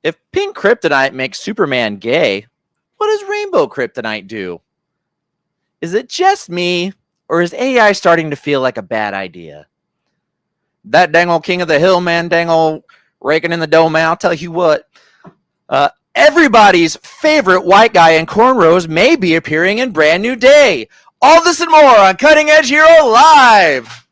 If pink kryptonite makes Superman gay, what does rainbow kryptonite do? Is it just me, or is AI starting to feel like a bad idea? That dang old king of the hill, man, dang old raking in the dough, man, I'll tell you what. Everybody's favorite white guy in cornrows may be appearing in Brand New Day. All this and more on Cutting Edge Hero Live.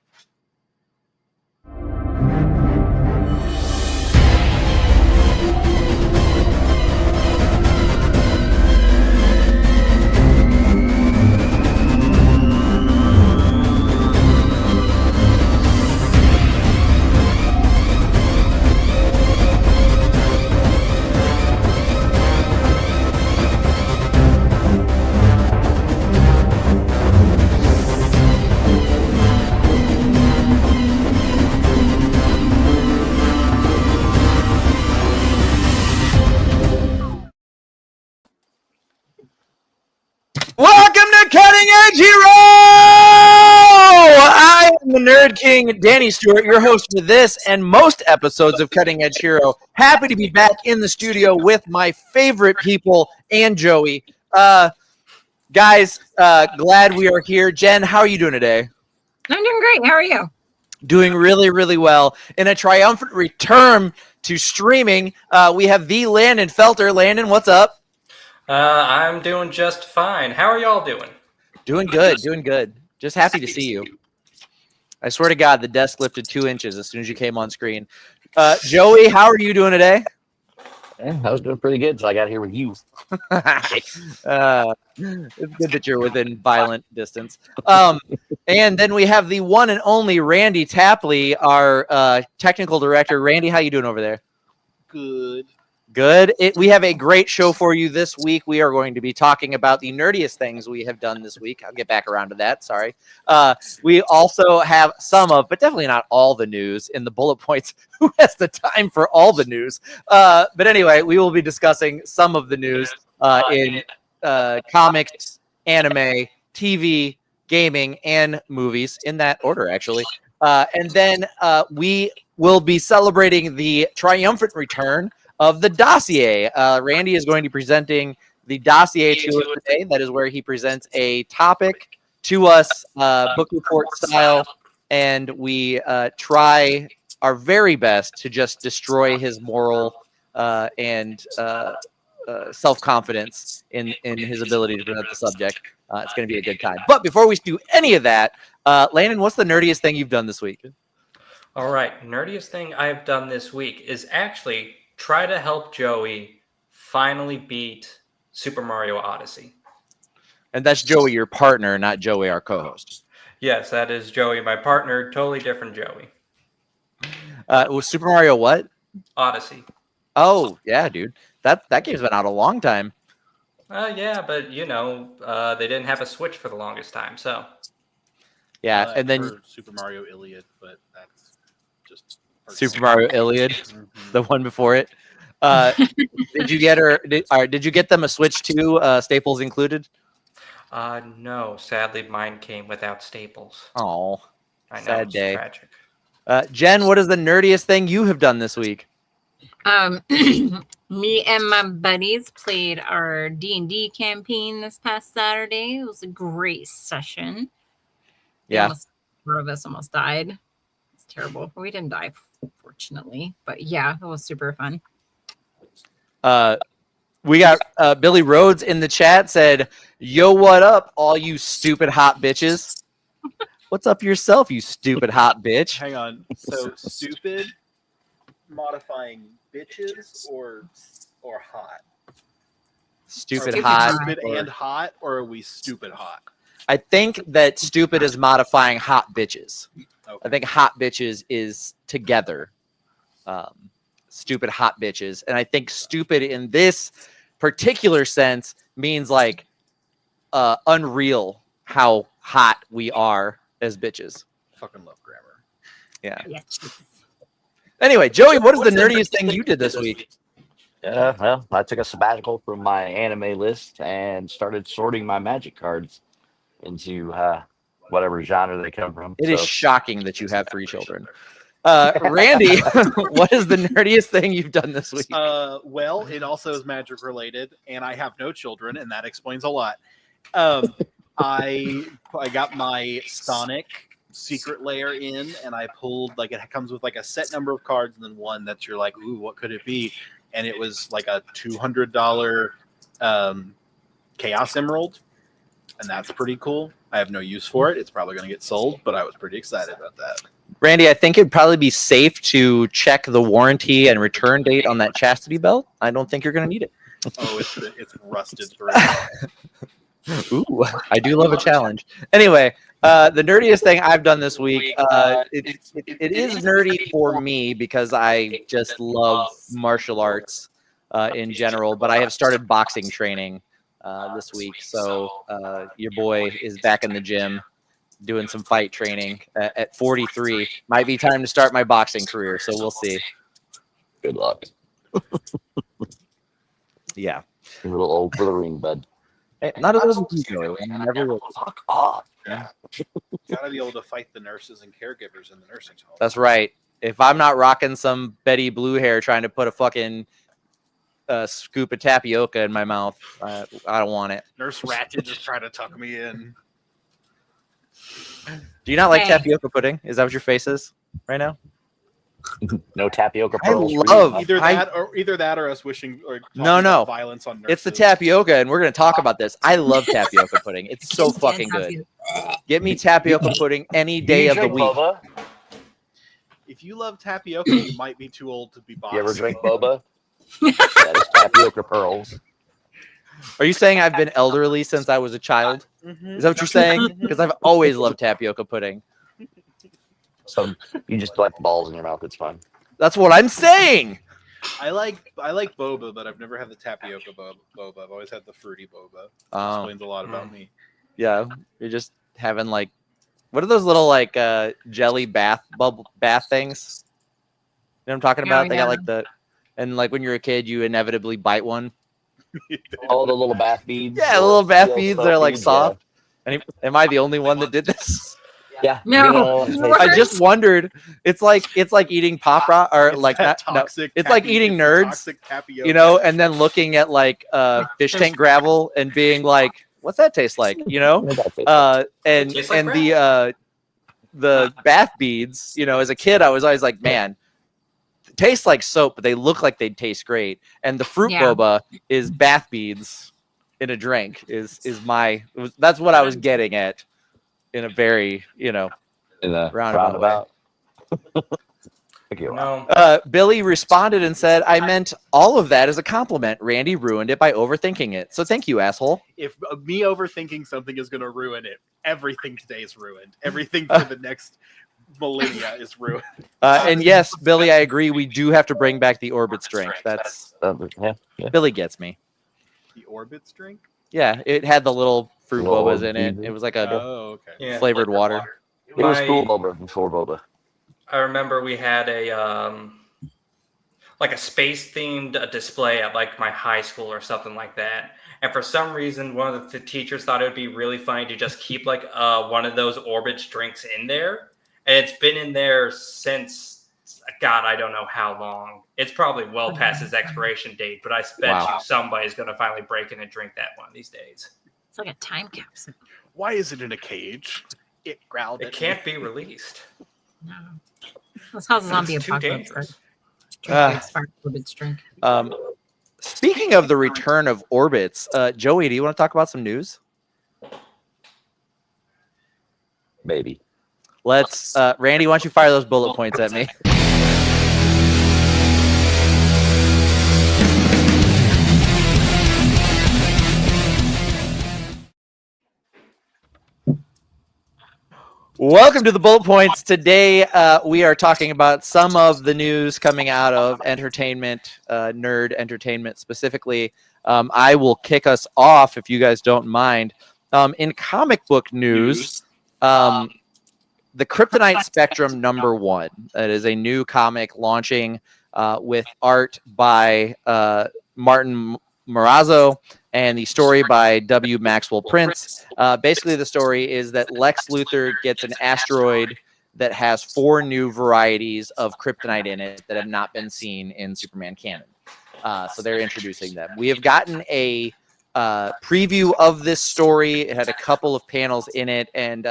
Welcome to Cutting Edge Hero! I am the Nerd King, Danny Stewart, your host for this and most episodes of Cutting Edge Hero. Happy to be back in the studio with my favorite people and Joey. Guys, glad we are here. Jen, how are you doing today? I'm doing great. How are you? Doing really, really well. In a triumphant return to streaming, we have the Landon Felter. Landon, what's up? I'm doing just fine. How are y'all doing? Doing good, doing good. Just happy to see you. I swear to God, the desk lifted 2 inches as soon as you came on screen. Joey, how are you doing today? Yeah, I was doing pretty good until I got here with you. It's good that you're within violent distance. And then we have the one and only Randy Tapley, our technical director. Randy, how you doing over there? Good. Good. We have a great show for you this week. We are going to be talking about the nerdiest things we have done this week. I'll get back around to that. Sorry. We also have some of, but definitely not all the news in the bullet points. Who has the time for all the news? But anyway, we will be discussing some of the news in comics, anime, TV, gaming, and movies in that order, actually. And then we will be celebrating the triumphant return of the dossier. Randy is going to be presenting the dossier to us today. That is where he presents a topic to us, book report style, and we try our very best to just destroy his moral and self-confidence in his ability to present the subject. It's going to be a good time. But before we do any of that, Landon, what's the nerdiest thing you've done this week? All right, nerdiest thing I've done this week is actually try to help Joey finally beat Super Mario Odyssey. And that's Joey, your partner, not Joey, our co-host. Yes, that is Joey, my partner. Totally different Joey. Was Super Mario what? Odyssey. Oh, yeah, dude. That game's been out a long time. Yeah, but, you know, they didn't have a Switch for the longest time, so. Yeah, and then Super Mario Iliad, but that's just Super Mario Iliad, the one before it. Did you get did you get them a Switch too? Staples included? No, sadly, mine came without staples. Oh, I know, sad it's day. Tragic. Jen, what is the nerdiest thing you have done this week? Me and my buddies played our D&D campaign this past Saturday. It was a great session. Yeah. One of us almost died. It's terrible. We didn't die, fortunately. But yeah, it was super fun. We got Billy Rhodes in the chat said, "Yo, what up, all you stupid hot bitches? What's up yourself, you stupid hot bitch?" Hang on. So stupid modifying bitches or hot? Stupid Are we hot. Stupid and hot, or are we stupid hot? I think that stupid is modifying hot bitches. Okay. I think hot bitches is together. Stupid hot bitches. And I think stupid in this particular sense means like unreal how hot we are as bitches. Fucking love grammar. Yeah. Yes. Anyway, Joey, what is the nerdiest thing you did this week? Well, I took a sabbatical from my anime list and started sorting my magic cards into whatever genre they come from. It is shocking that you have 3 children. Randy, what is the nerdiest thing you've done this week? Well, it also is magic related, and I have no children, and that explains a lot. I got my Sonic secret layer in, and I pulled like it comes with like a set number of cards, and then one that you're like, ooh, what could it be? And it was like a $200 Chaos Emerald, and that's pretty cool. I have no use for it. It's probably going to get sold, but I was pretty excited about that. Randy, I think it'd probably be safe to check the warranty and return date on that chastity belt. I don't think you're going to need it. Oh, it's rusted through. Ooh, I do love a challenge. Anyway, the nerdiest thing I've done this week, it is nerdy for me because I just love martial arts in general, but I have started boxing training this week. So your boy is back in the gym doing some fight training at 43. Might be time to start my boxing career, so we'll see. Good luck. Yeah. You're a little old for the ring, bud. Hey, not of those Joey. I never will. Fuck off. Yeah. Gotta be able to fight the nurses and caregivers in the nursing home. That's right. If I'm not rocking some Betty Blue hair trying to put a fucking scoop of tapioca in my mouth, I don't want it. Nurse Ratchet just trying to tuck me in. Do you not like Hey. tapioca pudding? Is that what your face is right now? No tapioca I pearls. for you, love- huh? Either that or us wishing or talking No. about violence on nurses. It's the tapioca, and we're going to talk about this. I love tapioca pudding. It's so fucking good. Get me tapioca pudding any day You of the drink week. boba? If you love tapioca, you might be too old to be boxing. You ever drink boba? That is tapioca pearls. Are you saying I've been elderly since I was a child? Mhm. Is that what you're saying? Because I've always loved tapioca pudding. So you just let balls in your mouth. It's fine. That's what I'm saying. I like boba, but I've never had the tapioca boba. I've always had the fruity boba. Explains a lot about me. Yeah, you're just having like, what are those little like jelly bath things? You know what I'm talking about? Oh, They got yeah. like and like when you're a kid, you inevitably bite one. Oh, the little bath beads. Yeah, the little bath little beads. soap They're like beads, soft. And am I the only one that did this? Yeah. No. I just wondered. It's like eating pop rock or It's like that not, no, toxic it's like eating it's the nerds, toxic tapioca. you know, and then looking at like fish tank gravel and being like, what's that taste like? You know? And Tastes like the bath beads, you know, as a kid, I was always like, man, it tastes like soap, but they look like they'd taste great. And the fruit Yeah. boba is bath beads in a drink. That's what I was getting at in a very, you know, in a roundabout Thank you. No. Billy responded and said, I meant all of that as a compliment. Randy ruined it by overthinking it. So thank you, asshole. If me overthinking something is going to ruin it, everything today is ruined. Everything for the next millennia is ruined. And yes, Billy, I agree. We do have to bring back the Orbits drink. That's Yeah. Billy gets me. The Orbits drink? Yeah, it had the little fruit Little bobas in it. beads. It was like a Oh, okay. Yeah. flavored water. It was My- cool boba before boba. I remember we had a like a space themed display at like my high school or something like that. And for some reason, one of the teachers thought it would be really funny to just keep like one of those Orbits drinks in there. And it's been in there since, God, I don't know how long. It's probably well past its expiration date, but I bet Wow. you somebody's going to finally break in and drink that one of these days. It's like a time capsule. Why is it in a cage? It growled It at can't be released. No. That's how zombie It's too apocalypse dangerous. works. Ah. Drink expired Orbits drink. Speaking of the return of Orbits, Joey, do you want to talk about some news? Baby. Let's, Randy, why don't you fire those bullet points at me? Welcome to the bullet points. Today, we are talking about some of the news coming out of entertainment, nerd entertainment specifically. I will kick us off if you guys don't mind. In comic book news, the Kryptonite Spectrum #1. That is a new comic launching with art by Martin Morazzo and the story by W. Maxwell Prince. Basically, the story is that Lex Luthor gets an asteroid that has 4 new varieties of kryptonite in it that have not been seen in Superman canon. So they're introducing them. We have gotten a preview of this story. It had a couple of panels in it, and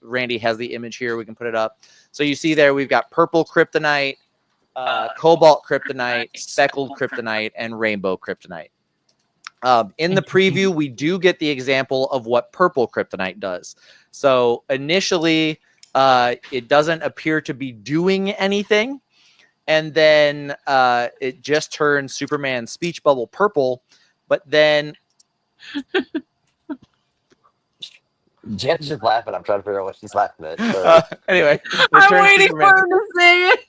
Randy has the image here. We can put it up. So you see there, we've got purple kryptonite, cobalt kryptonite, speckled kryptonite, and rainbow kryptonite. In the preview, we do get the example of what purple kryptonite does. So initially, it doesn't appear to be doing anything. And then it just turns Superman's speech bubble purple. But then... Jan's just laughing. I'm trying to figure out what she's laughing at. Anyway, I'm waiting for him to say it.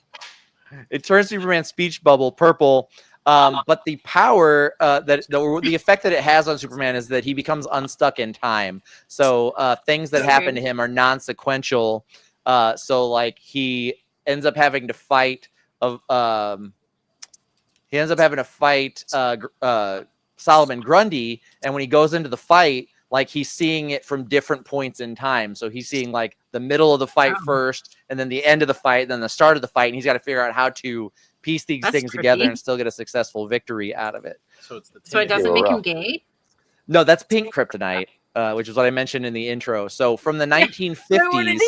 It turns Superman's speech bubble purple. But the power the effect that it has on Superman is that he becomes unstuck in time. So things that happen to him are non-sequential. So like he ends up having to fight Solomon Grundy, and when he goes into the fight, like he's seeing it from different points in time. So he's seeing like the middle of the fight first, and then the end of the fight, then the start of the fight, and he's got to figure out how to piece these things together and still get a successful victory out of it. So it doesn't make him gay? No, that's pink kryptonite, which is what I mentioned in the intro. So from the 1950s,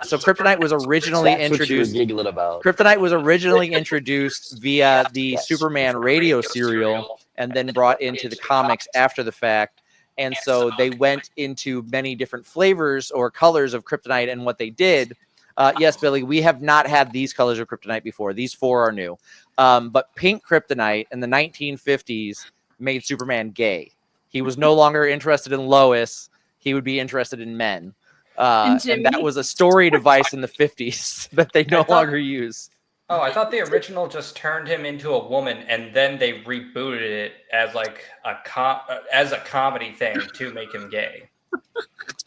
so kryptonite was originally introduced. Kryptonite was originally introduced via the Superman radio serial, and then brought into the comics after the fact. And so they went into many different flavors or colors of kryptonite, and what they did. Yes, Billy, we have not had these colors of kryptonite before. These 4 are new. But pink kryptonite in the 1950s made Superman gay. He was no longer interested in Lois. He would be interested in men. And that was a story device in the 50s that they no longer use. Oh, I thought the original just turned him into a woman, and then they rebooted it as like as a comedy thing to make him gay.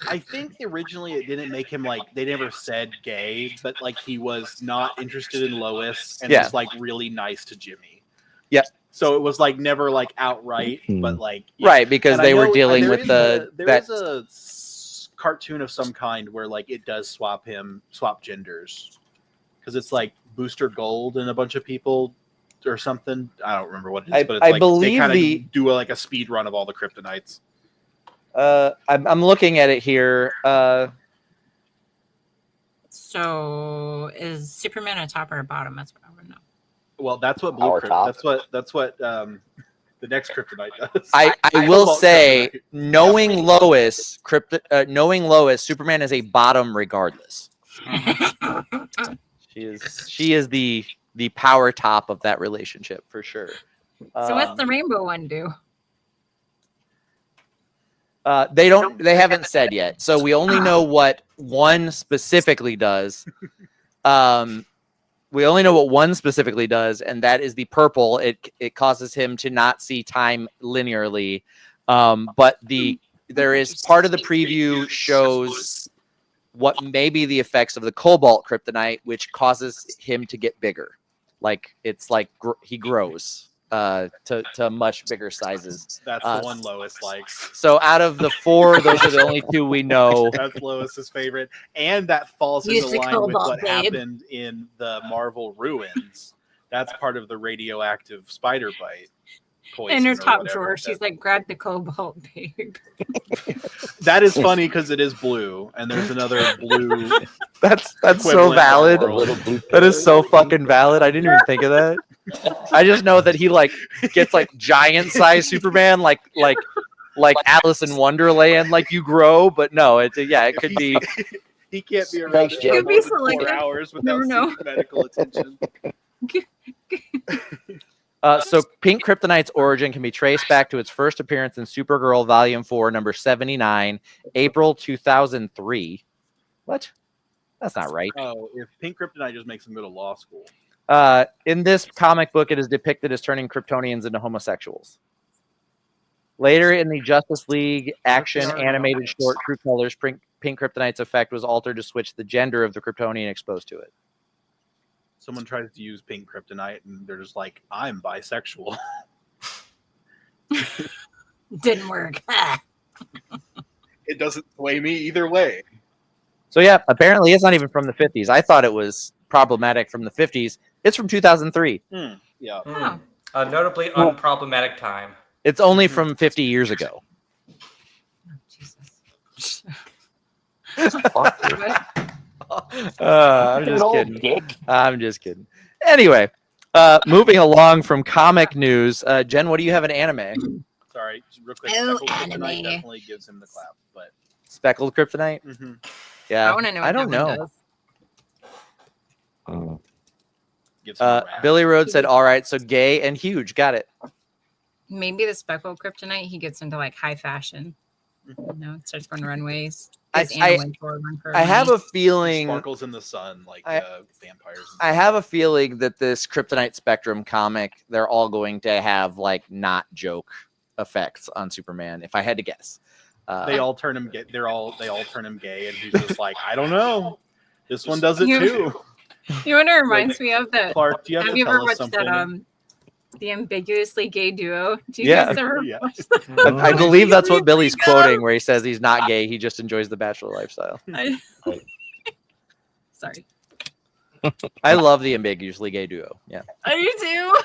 I think originally it didn't make him like, they never said gay, but like he was not interested in Lois and was like really nice to Jimmy. Yeah. So it was like never like outright, but like right, because they were dealing with there is a cartoon of some kind where like it does swap genders, because it's like Booster Gold and a bunch of people or something. I don't remember what it is, but it's like believe they kind of do like a speed run of all the kryptonites. I'm looking at it here. So is Superman a top or a bottom? That's what I want to know. Well, that's what blue. That's what the next kryptonite does. I will say, knowing Lois, Superman is a bottom regardless. She is the power top of that relationship for sure. So what's the rainbow one do? They haven't said yet. So we only know what one specifically does. We only know what one specifically does, and that is the purple. It causes him to not see time linearly. But there is part of the preview shows what may be the effects of the cobalt kryptonite, which causes him to get bigger. Like it's like he grows to much bigger sizes. That's the one Lois likes. So out of the 4, those are the only 2 we know. That's Lois's favorite, and that falls into line with what happened in the Marvel Ruins. That's part of the radioactive spider bite. In her top drawer, she's like, grab the cobalt, babe. That is funny because it is blue, and there's another blue. That's so valid. That is so fucking valid. I didn't even think of that. I just know that he like gets like giant size Superman, like Alice in Wonderland, like you grow. But no, it could be. He can't be around for more than 4 hours without seeking medical attention. So pink kryptonite's origin can be traced back to its first appearance in Supergirl Volume 4, number 79, April 2003. What? That's not right. Oh, if pink kryptonite just makes him go to law school. In this comic book, it is depicted as turning Kryptonians into homosexuals. Later in the Justice League action animated short True Colors, pink kryptonite's effect was altered to switch the gender of the Kryptonian exposed to it. Someone tries to use pink kryptonite, and they're just like, I'm bisexual. Didn't work. It doesn't sway me either way. So yeah, apparently it's not even from the 50s. I thought it was problematic from the 50s. It's from 2003. Yeah. Oh. A notably unproblematic time. It's only from 50 years ago. Jesus. Fuck you. I'm You just old kidding. dick. I'm just kidding. Anyway, moving along from comic news, Jen, what do you have in anime? Sorry, just real quick. Oh, Speckled Kryptonite anime. definitely gives him the clap, but Speckled Kryptonite? Yeah, I want to know what I don't that one know. does. gives him a rap. Billy Rhodes said, "All right, so gay and huge, got it." Maybe the speckled kryptonite, he gets into like high fashion. You know, starts going runways. I- Gives Anna Wintour a run for her I have money. a feeling. Sparkles in the sun like vampires. I have a feeling that this Kryptonite Spectrum comic, they're all going to have like not joke effects on Superman. If I had to guess, They all turn him gay. They all turn him gay, and he's just like, I don't know. This one does it You- too. You know what it reminds me of? That Clark, do you have, have to you tell ever us watched something? that the ambiguously gay duo? Do you Yeah. guys ever Yeah. watch that? I believe that's what Billy's Break up. quoting, where he says he's not gay, he just enjoys the bachelor lifestyle. Sorry. I love the ambiguously gay duo. Yeah, I do too.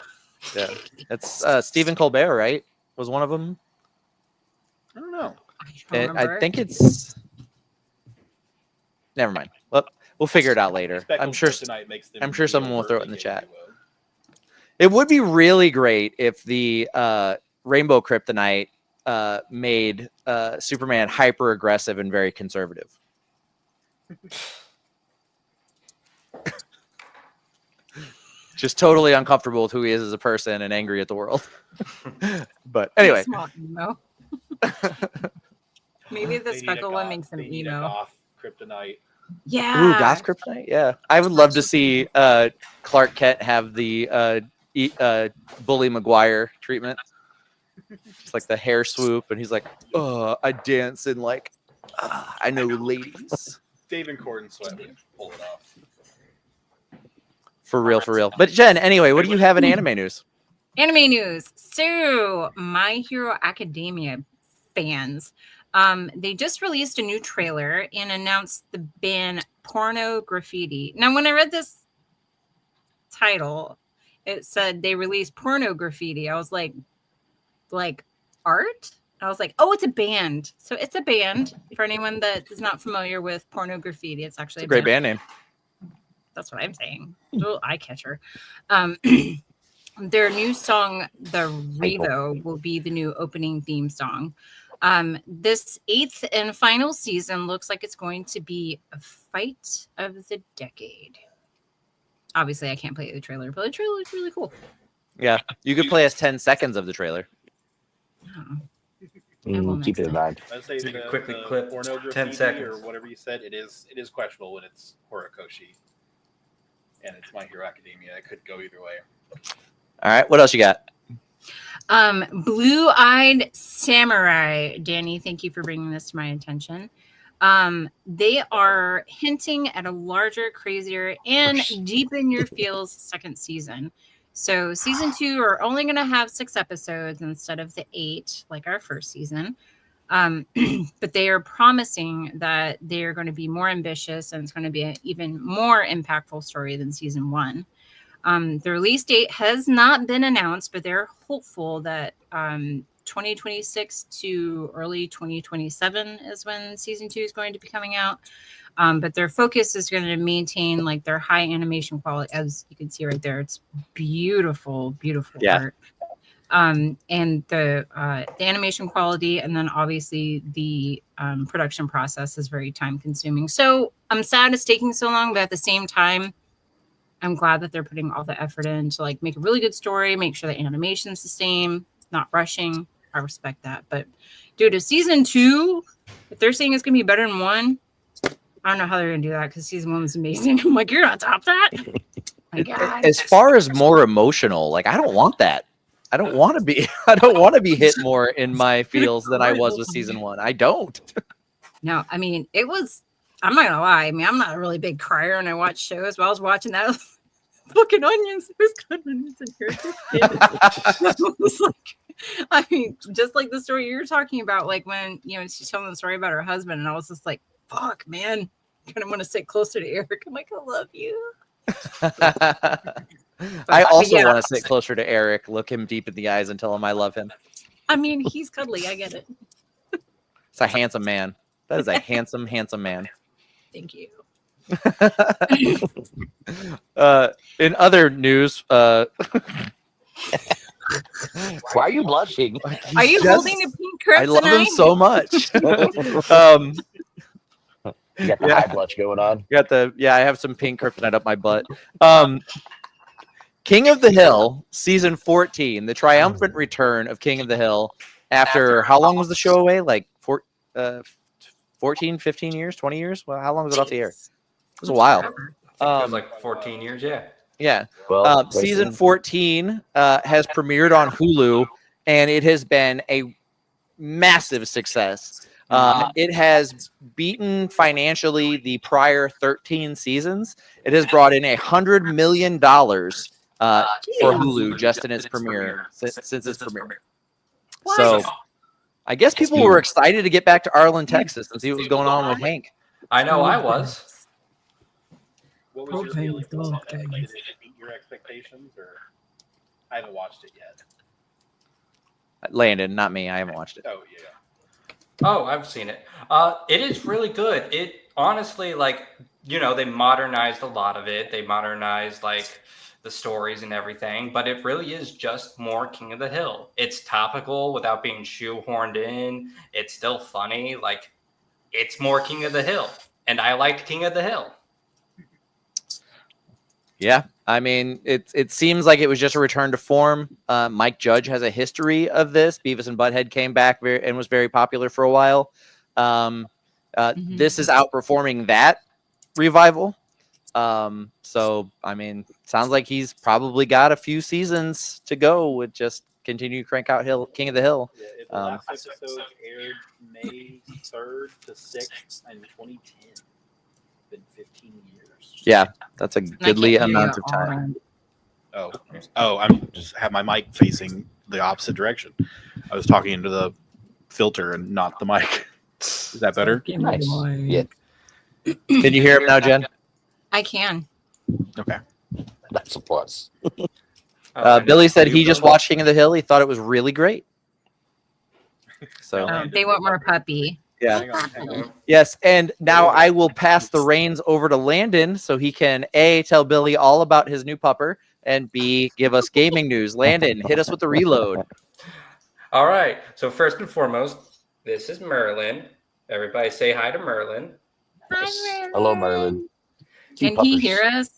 yeah. It's Stephen Colbert, right? Was one of them. I don't know. I don't remember. I think it's. Never mind. Well, we'll figure it out later. I'm Speckled sure. Kryptonite makes them I'm sure someone will throw it in the overtly gay chat. duo. It would be really great if the Rainbow Kryptonite made Superman hyper aggressive and very conservative. Just totally uncomfortable with who he is as a person and angry at the world. But anyway, Small emo. Maybe the They need a speckled one goth- makes him they need a emo. goth Kryptonite. Yeah. ooh, Goth Kryptonite. Yeah, I would love to see Clark Kent have the Bully Maguire treatment. It's like the hair swoop, and he's like, I dance in like, I know ladies. David Corden Sweat would pull it off. For real, for real. But Jen, anyway, what do you have in anime news? Anime news. So, My Hero Academia fans, they just released a new trailer and announced the band Porno Graffiti. Now, when I read this title, it said they released Porno Graffiti. I was like art? I was like, oh, it's a band. So it's a band. For anyone that is not familiar with Porno Graffiti, it's actually It's a great band name. That's what I'm saying. Little eye catcher. Their new song, The Revo, will be the new opening theme song. This 8th and final season looks like it's going to be a fight of the decade. Obviously, I can't play the trailer, but the trailer looks really cool. Yeah, you could play us 10 seconds of the trailer. Oh. I will Keep it in next mind. I'd say So you the, can quickly the clip porno 10 graffiti seconds. or whatever you said. It is questionable when it's Horikoshi, and it's My Hero Academia. It could go either way. All right, what else you got? Blue-Eyed Samurai. Danny, thank you for bringing this to my attention. They are hinting at a larger, crazier, and deep in your feels second season. So season 2 are only going to have 6 episodes instead of the 8, like our first season. But they are promising that they are going to be more ambitious and it's going to be an even more impactful story than season 1. The release date has not been announced, but they're hopeful that 2026 to early 2027 is when season 2 is going to be coming out. But their focus is going to maintain like their high animation quality, as you can see right there. It's beautiful, beautiful art. And the animation quality, and then obviously the production process is very time consuming. So I'm sad it's taking so long, but at the same time, I'm glad that they're putting all the effort in to like make a really good story, make sure the animation's the same, not rushing. I respect that. But dude, if season 2, if they're saying it's gonna be better than 1, I don't know how they're gonna do that because season 1 was amazing. I'm like, you're not top that. My God. As far as more emotional, like I don't want that. I don't want to be. I don't want to be hit more in my feels than I was with season 1. I don't. No, I mean it was. I'm not gonna lie. I mean, I'm not a really big crier when I watch shows, but I was watching that fucking Onions. It was good when it's in here. It was like, I mean, just like the story you're talking about, like when she's telling the story about her husband, and I was just like, "Fuck, man, kind of want to sit closer to Eric. I'm like, I love you. I also yeah. want to sit closer to Eric, look him deep in the eyes, and tell him I love him. I mean, he's cuddly. I get it. It's a handsome man. That is a handsome, handsome man. Thank you. In other news, Why are you blushing? Are you holding a pink kryptonite? I love him so much. You got the high blush going on. I have some pink kryptonite up my butt. King of the Hill, season 14, the triumphant return of King of the Hill after how long was the show away? Like 14, 15 years, 20 years? Well, how long was it off the air? It was a while. It was like 14 years, yeah. Yeah. Well, Season 14 has premiered on Hulu, and it has been a massive success. It has beaten financially the prior 13 seasons. It has brought in $100 million for Hulu just in its premiere, since its premiere. So I guess people were excited to get back to Arlen, Texas, and see what was going on with Hank. I know I was. What was your feeling on it? Like, did it meet your expectations, or I haven't watched it yet? Landon, not me. I haven't watched it. Oh yeah. Oh, I've seen it. It is really good. It honestly, like, they modernized a lot of it. They modernized like the stories and everything, but it really is just more King of the Hill. It's topical without being shoehorned in. It's still funny. Like, it's more King of the Hill, and I liked King of the Hill. Yeah, I mean, it seems like it was just a return to form. Mike Judge has a history of this. Beavis and Butthead came back and was very popular for a while. This is outperforming that revival. So, I mean, sounds like he's probably got a few seasons to go with just continue to crank out King of the Hill. Yeah, the last episode aired May 3rd to 6th in 2010. Been 15 years. Yeah, that's a goodly amount of time. Oh, I'm just have my mic facing the opposite direction. I was talking into the filter and not the mic. Is that better? Nice. Yeah, Can you hear him now, Jen? I can. Okay. that's a plus. Billy said he just watched King of the Hill. He thought it was really great. So They want more puppy. yeah. Hang on. Yes, and now I will pass the reins over to Landon so he can A, tell Billy all about his new pupper, and B, give us gaming news. Landon, hit us with the reload. All right. So first and foremost, this is Merlin. Everybody say hi to Merlin. Yes. Hello, Merlin. Can he hear us?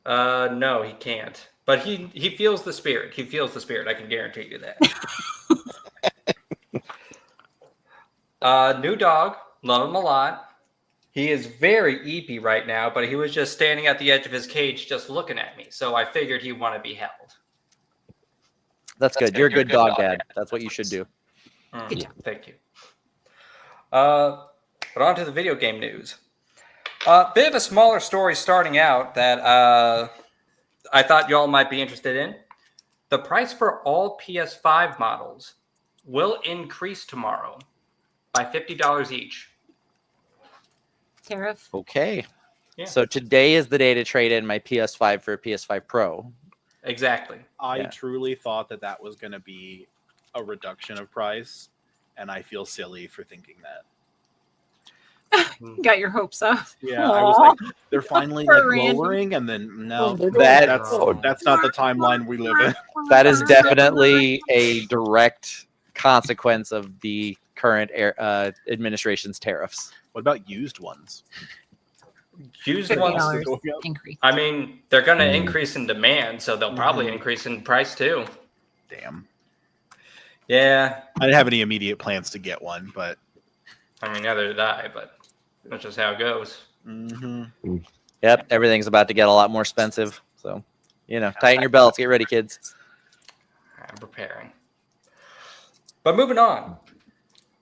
No, he can't. But he feels the spirit. He feels the spirit. I can guarantee you that. New dog. Love him a lot. He is very eepy right now, but he was just standing at the edge of his cage just looking at me. So I figured he'd want to be held. That's good. You're a good dog dad. That's what you should do. Thank you. But on to the video game news. Bit of a smaller story starting out that I thought y'all might be interested in. The price for all PS5 models will increase tomorrow by $50 each. Tariff. Okay. Yeah. So today is the day to trade in my PS5 for a PS5 Pro. Exactly. I truly thought that was going to be a reduction of price, and I feel silly for thinking that. Got your hopes up. Yeah, I was like, they're finally like lowering, and then no, that's not the timeline we live in. That is definitely a direct consequence of the current administration's tariffs. What about used ones? Used ones, $50 increase. I mean, they're going to increase in demand, so they'll probably increase in price too. Damn. Yeah. I didn't have any immediate plans to get one, but I mean, neither did I, but that's just how it goes. Yep, everything's about to get a lot more expensive. So, tighten your belts. Get ready, kids. I'm preparing. But moving on.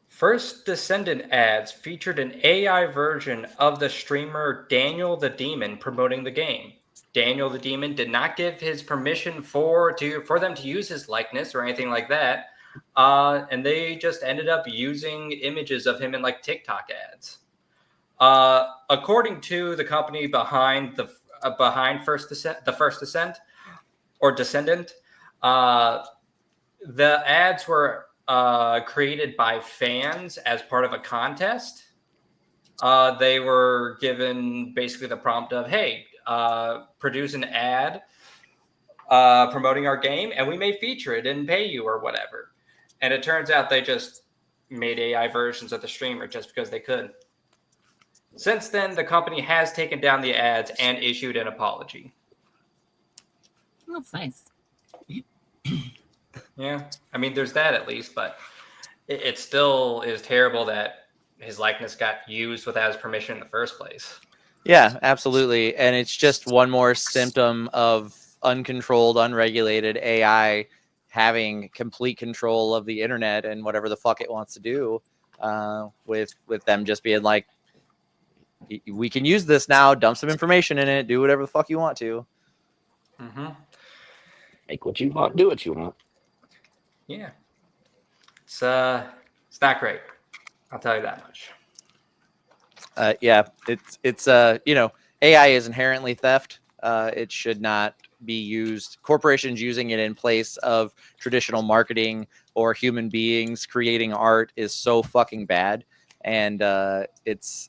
First Descendant ads featured an AI version of the streamer Daniel the Demon promoting the game. Daniel the Demon did not give his permission for them to use his likeness or anything like that. And they just ended up using images of him in like TikTok ads. According to the company behind the First Descent or Descendant, the ads were created by fans as part of a contest. They were given basically the prompt of, hey, produce an ad promoting our game, and we may feature it and pay you or whatever. And it turns out they just made AI versions of the streamer just because they could. Since then, the company has taken down the ads and issued an apology. That's nice. Yeah, I mean, there's that at least, but it still is terrible that his likeness got used without his permission in the first place. Yeah, absolutely. And it's just one more symptom of uncontrolled, unregulated AI having complete control of the internet and whatever the fuck it wants to do, with them just being like, we can use this now, dump some information in it, do whatever the fuck you want to. Mm-hmm. Make what you want, do what you want. Yeah. It's not great. I'll tell you that much. Yeah, it's AI is inherently theft. It should not be used. Corporations using it in place of traditional marketing or human beings creating art is so fucking bad. And it's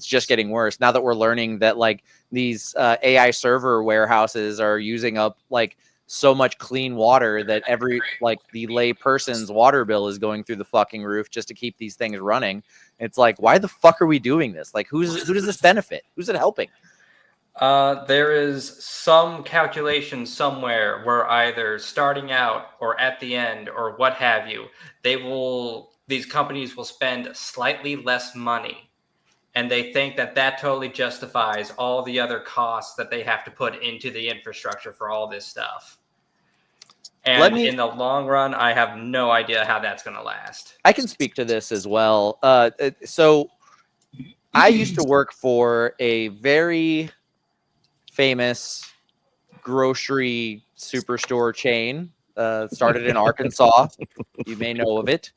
just getting worse now that we're learning that like these AI server warehouses are using up like so much clean water that the lay person's water bill is going through the fucking roof just to keep these things running. It's like, why the fuck are we doing this? Like, who does this benefit? Who's it helping? There is some calculation somewhere where either starting out or at the end or what have you, these companies will spend slightly less money, and they think that totally justifies all the other costs that they have to put into the infrastructure for all this stuff. And in the long run, I have no idea how that's going to last. I can speak to this as well. So I used to work for a very famous grocery superstore chain. Started in Arkansas. You may know of it.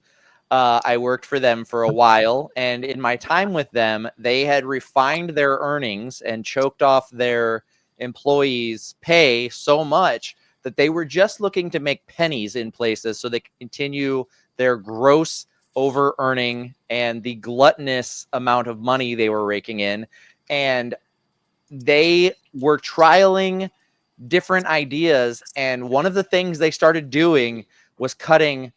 I worked for them for a while, and in my time with them, they had refined their earnings and choked off their employees' pay so much that they were just looking to make pennies in places so they could continue their gross over-earning and the gluttonous amount of money they were raking in. And they were trialing different ideas, and one of the things they started doing was cutting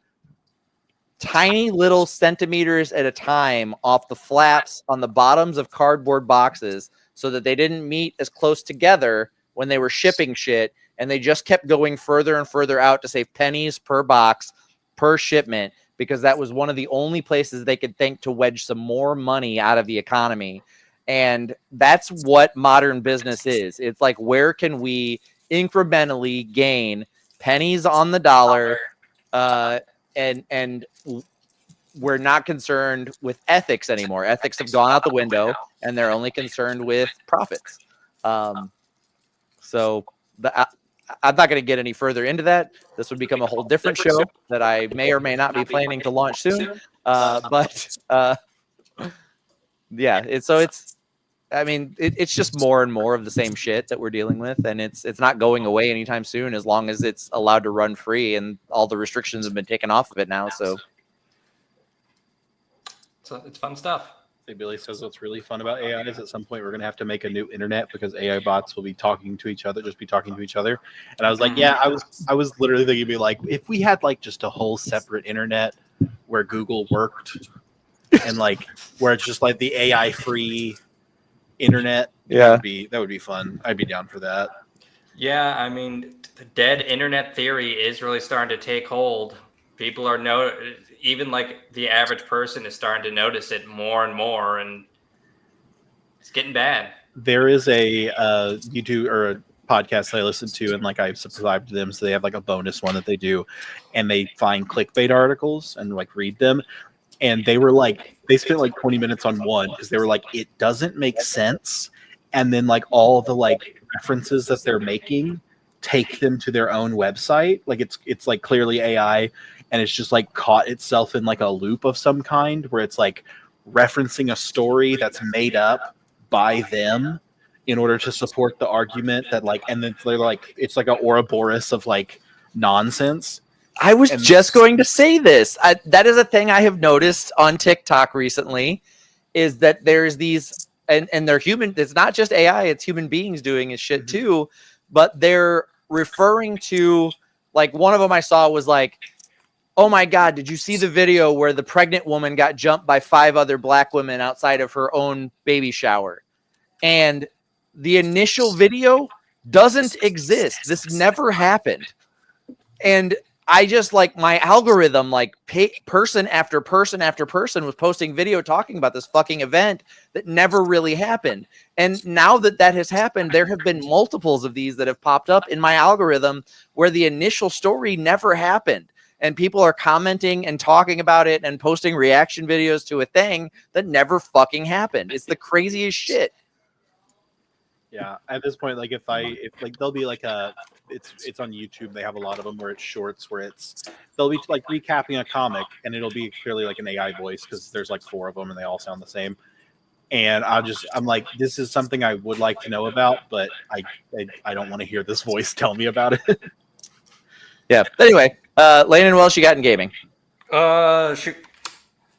tiny little centimeters at a time off the flaps on the bottoms of cardboard boxes so that they didn't meet as close together when they were shipping shit, and they just kept going further and further out to save pennies per box per shipment, because that was one of the only places they could think to wedge some more money out of the economy. And that's what modern business is. It's like, where can we incrementally gain pennies on the dollar, and we're not concerned with ethics anymore. Ethics have gone out the window, and they're only concerned with profits. So I'm not going to get any further into that. This would become a whole different show that I may or may not be planning to launch soon. Yeah, it's just more and more of the same shit that we're dealing with, and it's not going away anytime soon as long as it's allowed to run free, and all the restrictions have been taken off of it now. So it's fun stuff. Hey, Billy says what's really fun about AI is at some point we're going to have to make a new internet because AI bots will be talking to each other. And I was like, yeah, I was literally thinking, be like, if we had like just a whole separate internet where Google worked, and like where it's just like the AI free internet, that would be fun. I'd be down for that. Yeah, I mean, the dead internet theory is really starting to take hold. People are even like the average person is starting to notice it more and more, and it's getting bad. There is a YouTube or a podcast that I listen to, and like I subscribe to them, so they have like a bonus one that they do, and they find clickbait articles and like read them. And they were like, they spent like 20 minutes on one because they were like, it doesn't make sense. And then like all the like references that they're making take them to their own website. Like it's like clearly AI, and it's just like caught itself in like a loop of some kind where it's like referencing a story that's made up by them in order to support the argument that like, and then they're like, it's like a Ouroboros of like nonsense. I was And- just going to say this. That is a thing I have noticed on TikTok recently, is that there's these, and they're human. It's not just AI, it's human beings doing his shit too, but they're referring to, like, one of them I saw was like, oh my God, did you see the video where the pregnant woman got jumped by 5 other black women outside of her own baby shower? And the initial video doesn't exist. This never happened. And I just, like, my algorithm, like, person after person after person was posting video talking about this fucking event that never really happened. And now that that has happened, there have been multiples of these that have popped up in my algorithm where the initial story never happened. And people are commenting and talking about it and posting reaction videos to a thing that never fucking happened. It's the craziest shit. Yeah, at this point, like if like there'll be like it's on YouTube. They have a lot of them where it's shorts, where they'll be like recapping a comic, and it'll be clearly like an AI voice because there's like 4 of them and they all sound the same. And I'm like, this is something I would like to know about, but I don't want to hear this voice tell me about it. Yeah. But anyway, Landon, what else you got in gaming? Shoot.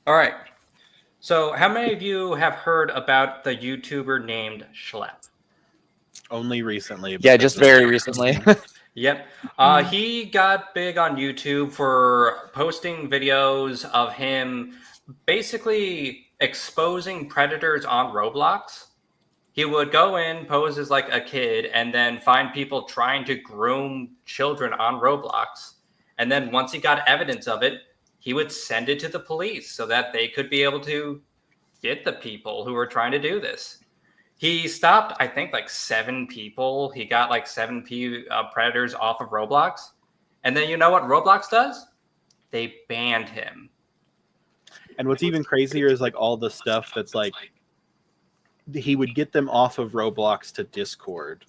All right. So, how many of you have heard about the YouTuber named Schlep? Only recently. Yeah, just very recently. Yep. He got big on YouTube for posting videos of him basically exposing predators on Roblox. He would go in, pose as like a kid, and then find people trying to groom children on Roblox. And then once he got evidence of it, he would send it to the police so that they could be able to get the people who were trying to do this. He stopped, I think, like 7 people. He got like 7 predators off of Roblox. And then you know what Roblox does? They banned him. And what's even crazier is like all the stuff that's like, he would get them off of Roblox to Discord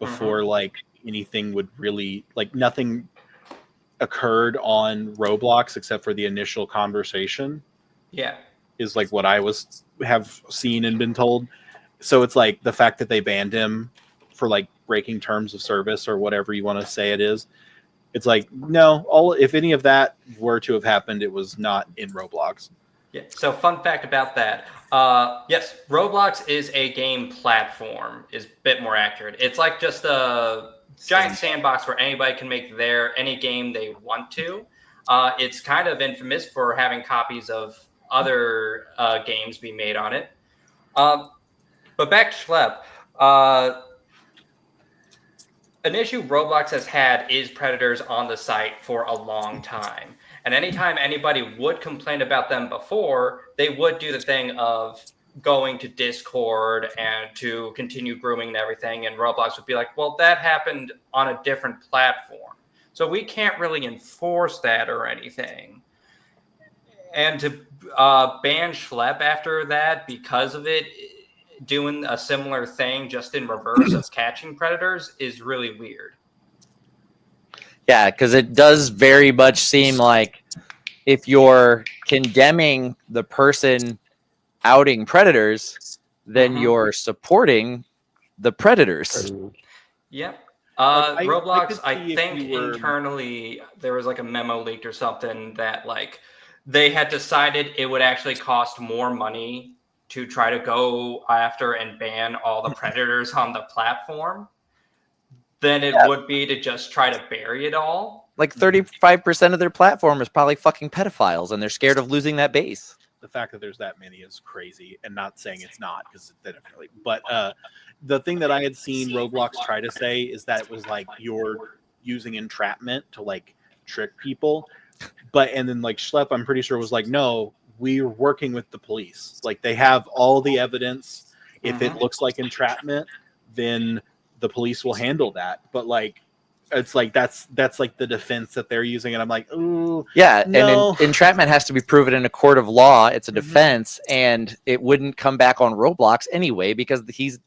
before like anything would really, like, nothing occurred on Roblox except for the initial conversation. Yeah. Is like what I have seen and been told. So it's like the fact that they banned him for like breaking terms of service or whatever you want to say it is. It's like, no, if any of that were to have happened, it was not in Roblox. Yeah. So fun fact about that. Yes, Roblox is a game platform, is a bit more accurate. It's like just a giant sandbox where anybody can make any game they want to. It's kind of infamous for having copies of other games be made on it. But back to Schlep. An issue Roblox has had is predators on the site for a long time. And anytime anybody would complain about them before, they would do the thing of going to Discord and to continue grooming and everything. And Roblox would be like, well, that happened on a different platform, so we can't really enforce that or anything. And to ban Schlep after that because of it, doing a similar thing just in reverse of catching predators is really weird. Yeah, because it does very much seem like if you're condemning the person outing predators, then you're supporting the predators. Yep. I Roblox, could I see if think you were- internally there was like a memo leaked or something that like they had decided it would actually cost more money to try to go after and ban all the predators on the platform than it would be to just try to bury it all. Like 35% of their platform is probably fucking pedophiles, and they're scared of losing that base. The fact that there's that many is crazy, and not saying it's not, because it's definitely. But the thing that I had seen Roblox try to say is that it was like you're using entrapment to like trick people. And then like Schlep, I'm pretty sure was like, no, we're working with the police. Like they have all the evidence. If it looks like entrapment, then the police will handle that. But like, it's like that's like the defense that they're using, and I'm like, ooh, yeah. no. And entrapment has to be proven in a court of law. It's a defense, and it wouldn't come back on Roblox anyway because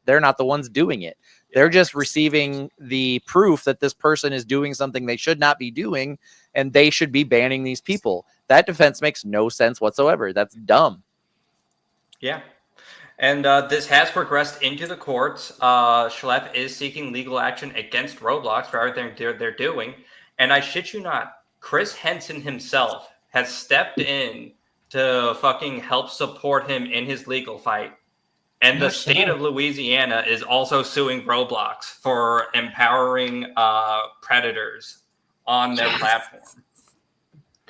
they're not the ones doing it. They're just receiving the proof that this person is doing something they should not be doing, and they should be banning these people. That defense makes no sense whatsoever. That's dumb. Yeah. And this has progressed into the courts. Schlepp is seeking legal action against Roblox for everything they're doing. And I shit you not, Chris Henson himself has stepped in to fucking help support him in his legal fight. And No the state shit. of Louisiana is also suing Roblox for empowering predators on their platform.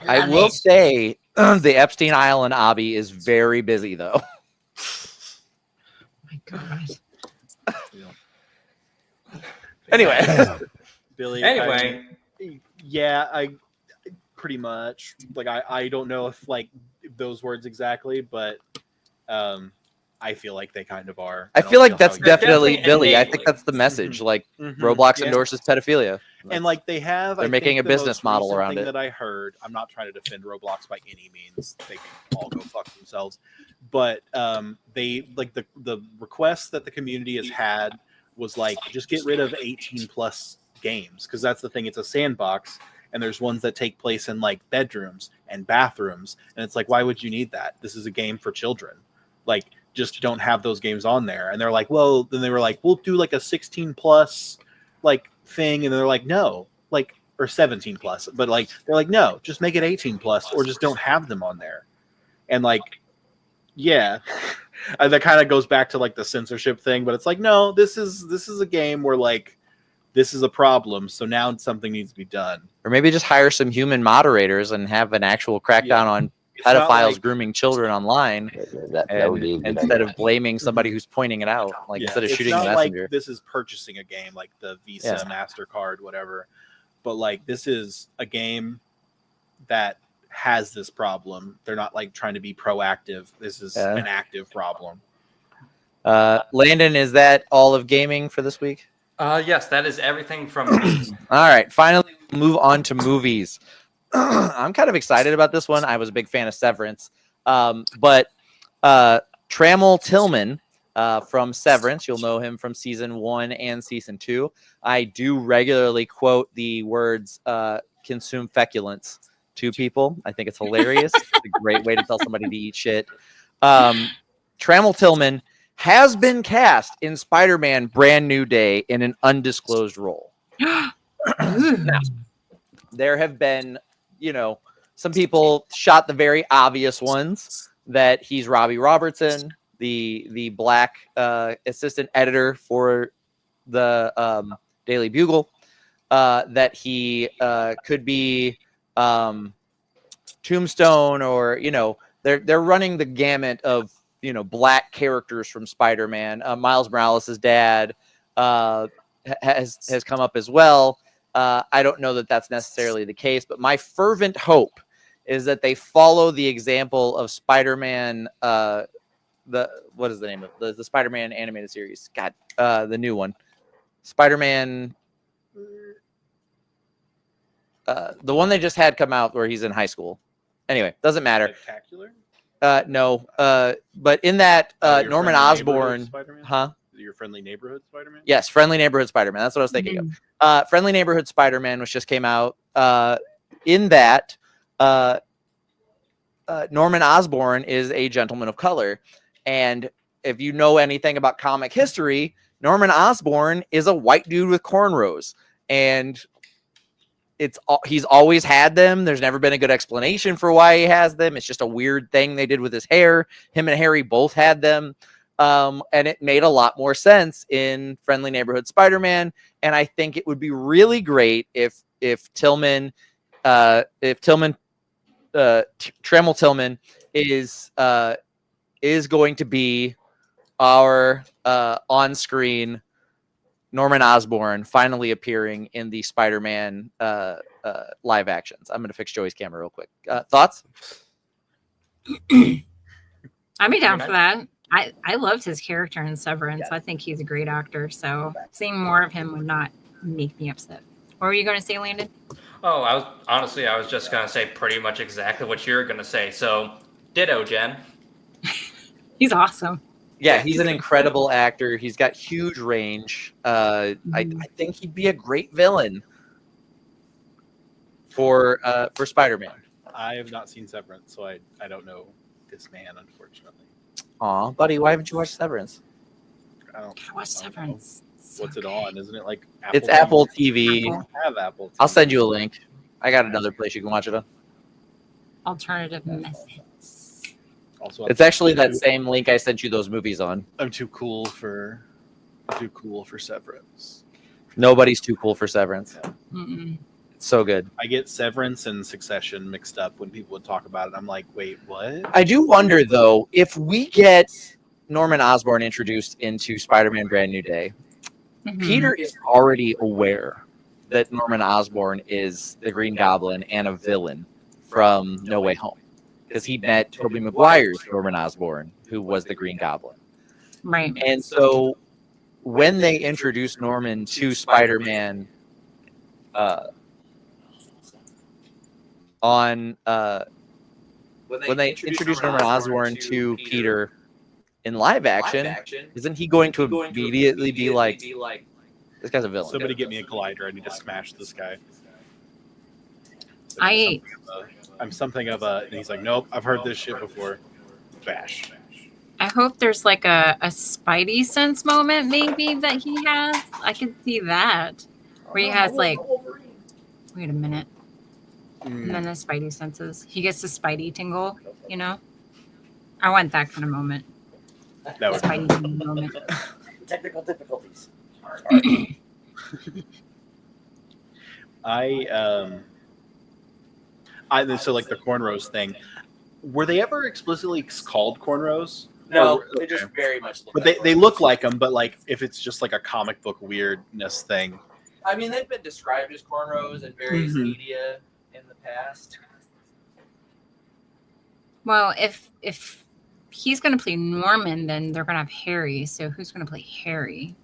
I Love will it. say the Epstein Island obby is very busy though. My God. Anyway, Billy. Anyway, I pretty much like I don't know if like those words exactly, but I feel like they kind of are. I don't feel like how that's you- definitely definitely Billy. I think enabling. that's the message. Like Mhm, Roblox yeah. endorses pedophilia. And like they have, They're I making think a the business most model recent around thing it. that I heard. I'm not trying to defend Roblox by any means. They can all go fuck themselves. But they like the request that the community has had was like just get rid of 18 plus games, because that's the thing. It's a sandbox, and there's ones that take place in like bedrooms and bathrooms, and it's like, why would you need that? This is a game for children. Like, just don't have those games on there. And they're like, well, then they were like, we'll do like a 16 plus like thing, and they're like, no, like, or 17 plus, but like they're like, no, just make it 18 plus, or just don't have them on there. And like, yeah, that kind of goes back to like the censorship thing, but it's like, no, this is a game where like this is a problem, so now something needs to be done. Or maybe just hire some human moderators and have an actual crackdown on It's not pedophiles like- grooming children online, That would be a and good instead idea. of blaming somebody Mhm. who's pointing it out, like Yeah, instead of it's shooting the not messenger. like this is purchasing a game like the Visa, Yeah. MasterCard, whatever, but like this is a game that has this problem. They're not like trying to be proactive. This is Yeah. an active problem. Landon, is that all of gaming for this week? yes, that is everything from me. All right, finally move on to movies. I'm kind of excited about this one. I was a big fan of Severance, but Trammell Tillman from Severance, you'll know him from season 1 and season 2. I do regularly quote the words "consume feculence" to people. I think it's hilarious. It's a great way to tell somebody to eat shit. Trammell Tillman has been cast in Spider-Man Brand New Day in an undisclosed role. Now, there have been, some people shot the very obvious ones that he's Robbie Robertson, the black assistant editor for the Daily Bugle, that he could be Tombstone, or they're running the gamut of black characters from Spider-Man. Miles Morales' dad has come up as well. I don't know that that's necessarily the case, but my fervent hope is that they follow the example of Spider-Man. What is the name of the Spider-Man animated series? God, the new one, Spider-Man. The one they just had come out where he's in high school. Anyway, doesn't matter. Spectacular? No. But in that, Your Norman friendly Osborn, neighborhood Spider-Man? huh? Your friendly neighborhood Spider-Man? Yes, Friendly Neighborhood Spider-Man. That's what I was thinking of. Friendly Neighborhood Spider-Man, which just came out. In that, Norman Osborn is a gentleman of color, and if you know anything about comic history, Norman Osborn is a white dude with cornrows, and he's always had them. There's never been a good explanation for why he has them. It's just a weird thing they did with his hair. Him and Harry both had them. And it made a lot more sense in Friendly Neighborhood Spider-Man. And I think it would be really great if Trammell Tillman is going to be our on-screen Norman Osborn finally appearing in the Spider-Man live actions. I'm going to fix Joey's camera real quick. Thoughts? I'd be down for that. I loved his character in Severance. I think he's a great actor. So seeing more of him would not make me upset. What were you going to say, Landon? Oh, I was just gonna say pretty much exactly what you're gonna say. So, ditto, Jen. He's awesome. Yeah, he's an incredible actor. He's got huge range. I think he'd be a great villain for Spider-Man. I have not seen Severance, so I don't know this man, unfortunately. Aw, buddy, why haven't you watched Severance? I don't, Gotta watch Severance. So what's it good. on? Isn't it like Apple? It's Apple TV. Apple. I have Apple. TV. I'll send you a link. I got another place you can watch it on. Alternative methods. Also, It's actually that same link I sent you those movies on. I'm too cool for Severance. Nobody's too cool for Severance. Mm-mm. It's so good. I get Severance and Succession mixed up when people would talk about it. I'm like, wait, what? I do wonder, though, if we get Norman Osborn introduced into Spider-Man Brand New Day, Mhm. Peter is already aware that Norman Osborn is the Green Goblin and a villain from No Way Home. Because he met Tobey Maguire's Norman Osborn, who was the Green Goblin. Right. And so when they introduce Norman to Spider-Man when they introduce Norman Osborn to Peter in live action, isn't he going to immediately be like, this guy's a villain? Somebody get me a glider. I need to smash this guy. I'm something of a. And he's like, nope. I've heard this shit before. Bash. I hope there's like a Spidey sense moment maybe that he has. I could see that. Where he has like, wait a minute. And then the Spidey senses. He gets the Spidey tingle, you know? I want that kind of moment. That would Spidey tingle moment. Technical difficulties. So like the cornrows thing. Were they ever explicitly called cornrows? No, Or- they just very much look But like they look like them. But like if it's just like a comic book weirdness thing. I mean, they've been described as cornrows in various Mhm. media in the past. Well, if he's going to play Norman, then they're going to have Harry. So who's going to play Harry?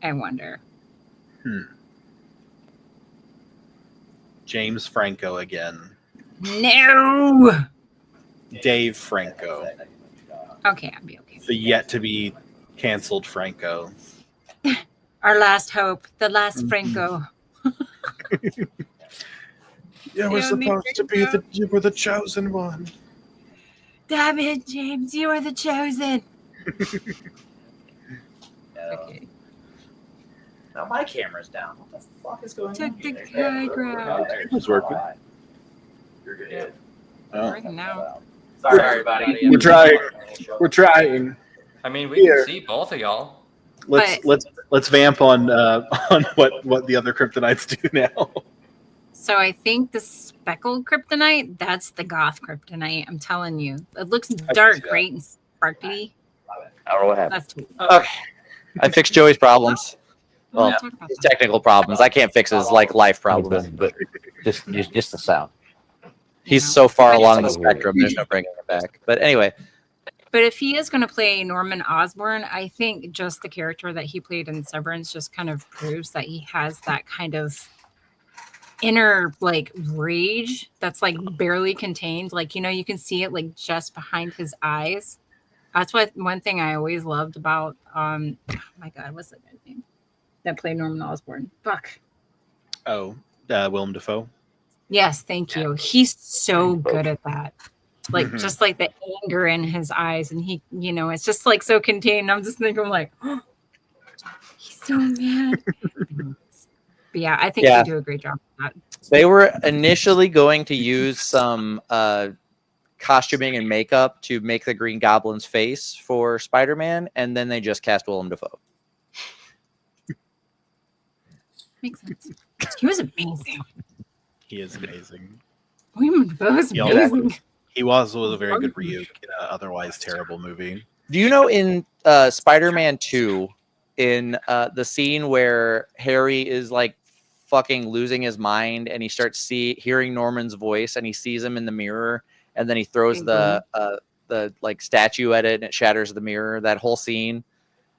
I wonder. James Franco again. No. Dave Franco. Okay, I'll be okay. The yet to be canceled Franco. Our last hope, the last Franco. You were supposed to be you were the chosen one. Damn it, James, you are the chosen. Okay. Now my camera's down. What the fuck is going Took the high ground. It was working. You're good. Yeah. Oh. Right now. Sorry, everybody. We're trying. We're trying. I mean, we Here. can see both of y'all. Let's vamp on what the other kryptonites do now. So I think the speckled kryptonite, that's the goth kryptonite. I'm telling you. It looks dark, that. great and sparkly. I don't know what happened. That's too Okay. I fixed Joey's problems. Well, We'll talk about his that. technical problems. I can't fix his like life problems. But just the sound. He's Yeah. so far But along the it's- spectrum. There's no bringing it back. But anyway, But if he is going to play Norman Osborn, I think just the character that he played in Severance just kind of proves that he has that kind of inner like rage that's like barely contained. Like, you know, you can see it like just behind his eyes. That's what one thing I always loved about oh my god, what's that guy's name that played Norman Osborn? Fuck. Oh, Willem Dafoe. Yes, thank you. He's so good at that. Like just like the anger in his eyes, and he, you know, it's just like so contained. I'm just thinking like, oh, he's so mad. But yeah, I think Yeah. they do a great job with that. they were initially going to use some costuming and makeup to make the Green Goblin's face for Spider-Man, and then they just cast Willem Dafoe. Makes sense. He was amazing. He is amazing. William Dafoe was He amazing. also- He was a very good Ryuk in an otherwise terrible movie. Do you know in Spider-Man 2, in the scene where Harry is like fucking losing his mind and he starts hearing Norman's voice and he sees him in the mirror and then he throws the like statue at it and it shatters the mirror, that whole scene?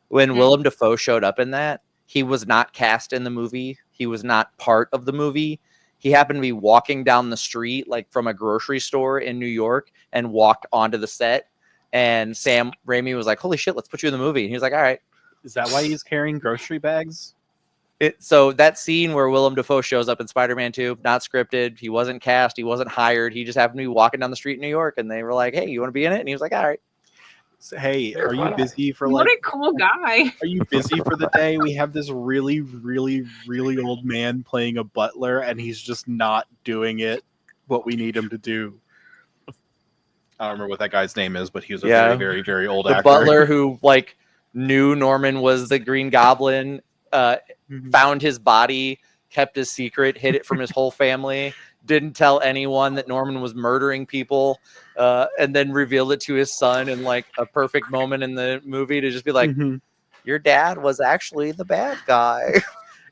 When Willem Dafoe showed up in that, he was not cast in the movie. He was not part of the movie. He happened to be walking down the street, like from a grocery store in New York, and walked onto the set. And Sam Raimi was like, "Holy shit, let's put you in the movie." And he was like, "All right." Is that why he's carrying grocery bags? So that scene where Willem Dafoe shows up in Spider-Man 2, not scripted. He wasn't cast. He wasn't hired. He just happened to be walking down the street in New York, and they were like, "Hey, you want to be in it?" And he was like, "All right." Hey, are you busy for What like? a cool guy. Are you busy for the day? We have this really, really, really old man playing a butler, and he's just not doing it what we need him to do. I don't remember what that guy's name is, but he was a Yeah. very, very, very old The actor. butler who like knew Norman was the Green Goblin, found his body, kept his secret, hid it from his whole family, didn't tell anyone that Norman was murdering people, and then revealed it to his son in like a perfect moment in the movie to just be like, Mhm. your dad was actually the bad guy.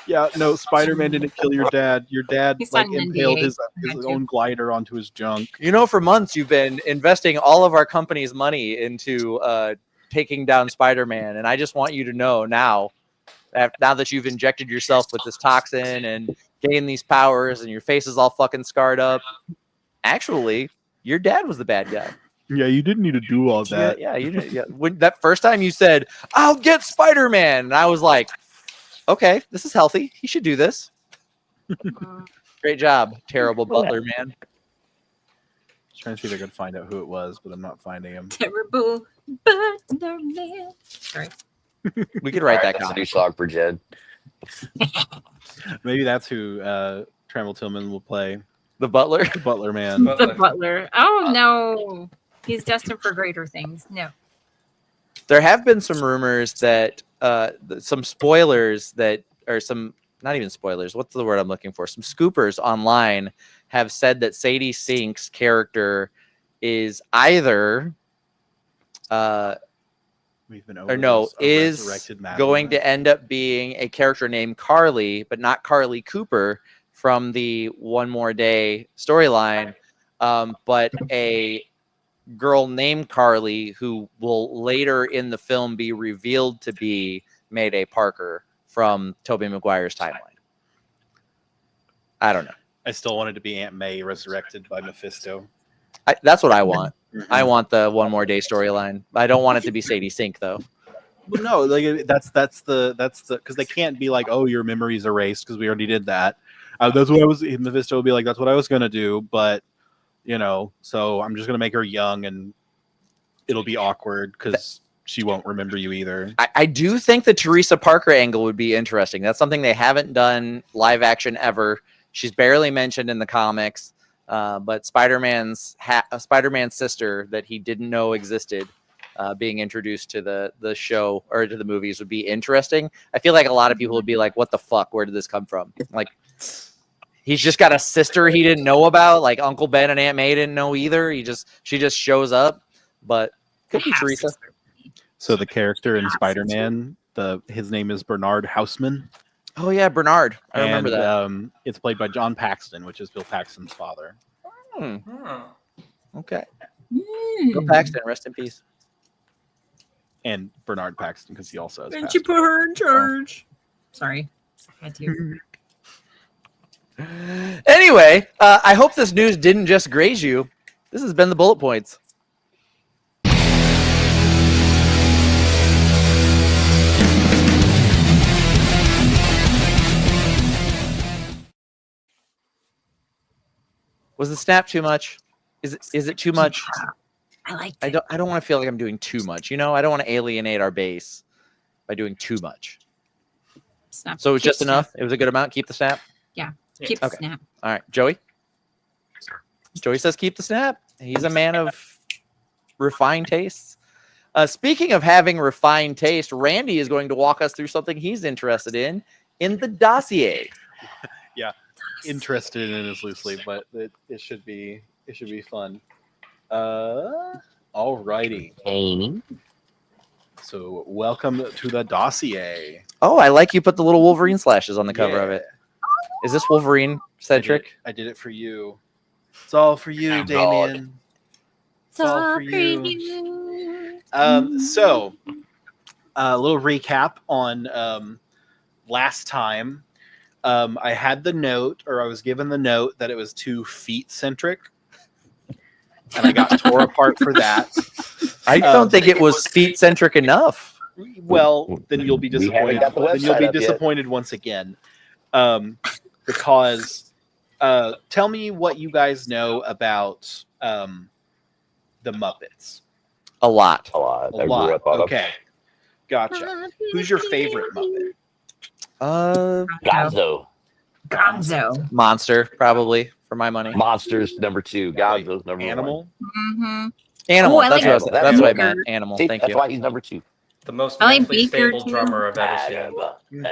Yeah, no, Spider-Man didn't kill your dad. Your dad He like signed an impaled NDA. his Had to. own glider onto his junk. You know, for months you've been investing all of our company's money into taking down Spider-Man, and I just want you to know now that you've injected yourself with this toxin and gained these powers and your face is all fucking scarred up, actually your dad was the bad guy. Yeah, you didn't need to do all that. Yeah, you did. Yeah, when that first time you said, "I'll get Spider-Man," and I was like, "Okay, this is healthy. He should do this." Great job, terrible butler man. Trying to see if I could find out who it was, but I'm not finding him. Terrible butler man. Sorry. We could write that That's a new comic. song for Jed. Maybe that's who Trammell Tillman will play. The butler. The butler man. The butler. Oh no. He's destined for greater things. No. There have been some rumors that some spoilers that or some not even spoilers. What's the word I'm looking for? Some scoopers online have said that Sadie Sink's character is either We've been or no, this, a is resurrected going Madeline. to end up being a character named Carly, but not Carly Cooper from the One More Day storyline, but a girl named Carly who will later in the film be revealed to be Mayday Parker from Tobey Maguire's timeline. I don't know. I still wanted to be Aunt May resurrected by Mephisto. That's what I want. I want the One More Day storyline. I don't want it to be Sadie Sink though. Well, no, like that's the because they can't be like, oh, your memory's erased because we already did that. That's what I was. Mephisto will be like, that's what I was gonna do, but you know, so I'm just gonna make her young and it'll be awkward because she won't remember you either. I do think the Teresa Parker angle would be interesting. That's something they haven't done live action ever. She's barely mentioned in the comics, but Spider-Man's sister that he didn't know existed being introduced to the show or to the movies would be interesting. I feel like a lot of people would be like, what the fuck? Where did this come from? Like, he's just got a sister he didn't know about. Like Uncle Ben and Aunt May didn't know either. She just shows up, but could be Teresa. So the character in Spider-Man, his name is Bernard Houseman. Oh yeah, Bernard. I remember that. It's played by John Paxton, which is Bill Paxton's father. Okay. Bill Paxton, rest in peace. And Bernard Paxton, because he also has. Didn't you put her in charge? Sorry. Had to. Anyway, I hope this news didn't just graze you. This has been the bullet points. Was the snap too much? Is it too much? I like I don't want to feel like I'm doing too much. You know, I don't want to alienate our base by doing too much. snap. So it was Keep just enough. It was a good amount. Keep the snap. Keep the Okay. snap. All right, Joey. Joey says keep the snap. He's a man of refined tastes. Speaking of having refined taste, Randy is going to walk us through something he's interested in the dossier. Interested in it as loosely, but it should be fun. Alrighty. Amy. So welcome to the dossier. Oh, I like you put the little Wolverine slashes on the cover of it. Is this Wolverine centric? I did it for you. It's all for you, Thank God. Damien. It's all for you. So a little recap on last time. I had the note, or I was given the note that it was too feet centric, and I got tore apart for that. I don't think it was feet centric enough. Well, then you'll be We haven't disappointed. got the Then you'll website be up yet. disappointed once again, because tell me what you guys know about the Muppets. A lot. A lot. A I grew lot. up on 'em. Okay, gotcha. Who's your favorite Muppet? Gonzo. Gonzo. Monster, probably, for my money. Monsters number 2. Gonzo's number 1. Animal. Mm-hmm. Animal. Oh, I that's like what, Animal. that's what I Beaker. meant. Animal. See, Thank that's you. why he's number 2. The most I like mentally Beaker, stable too. drummer I've ever seen.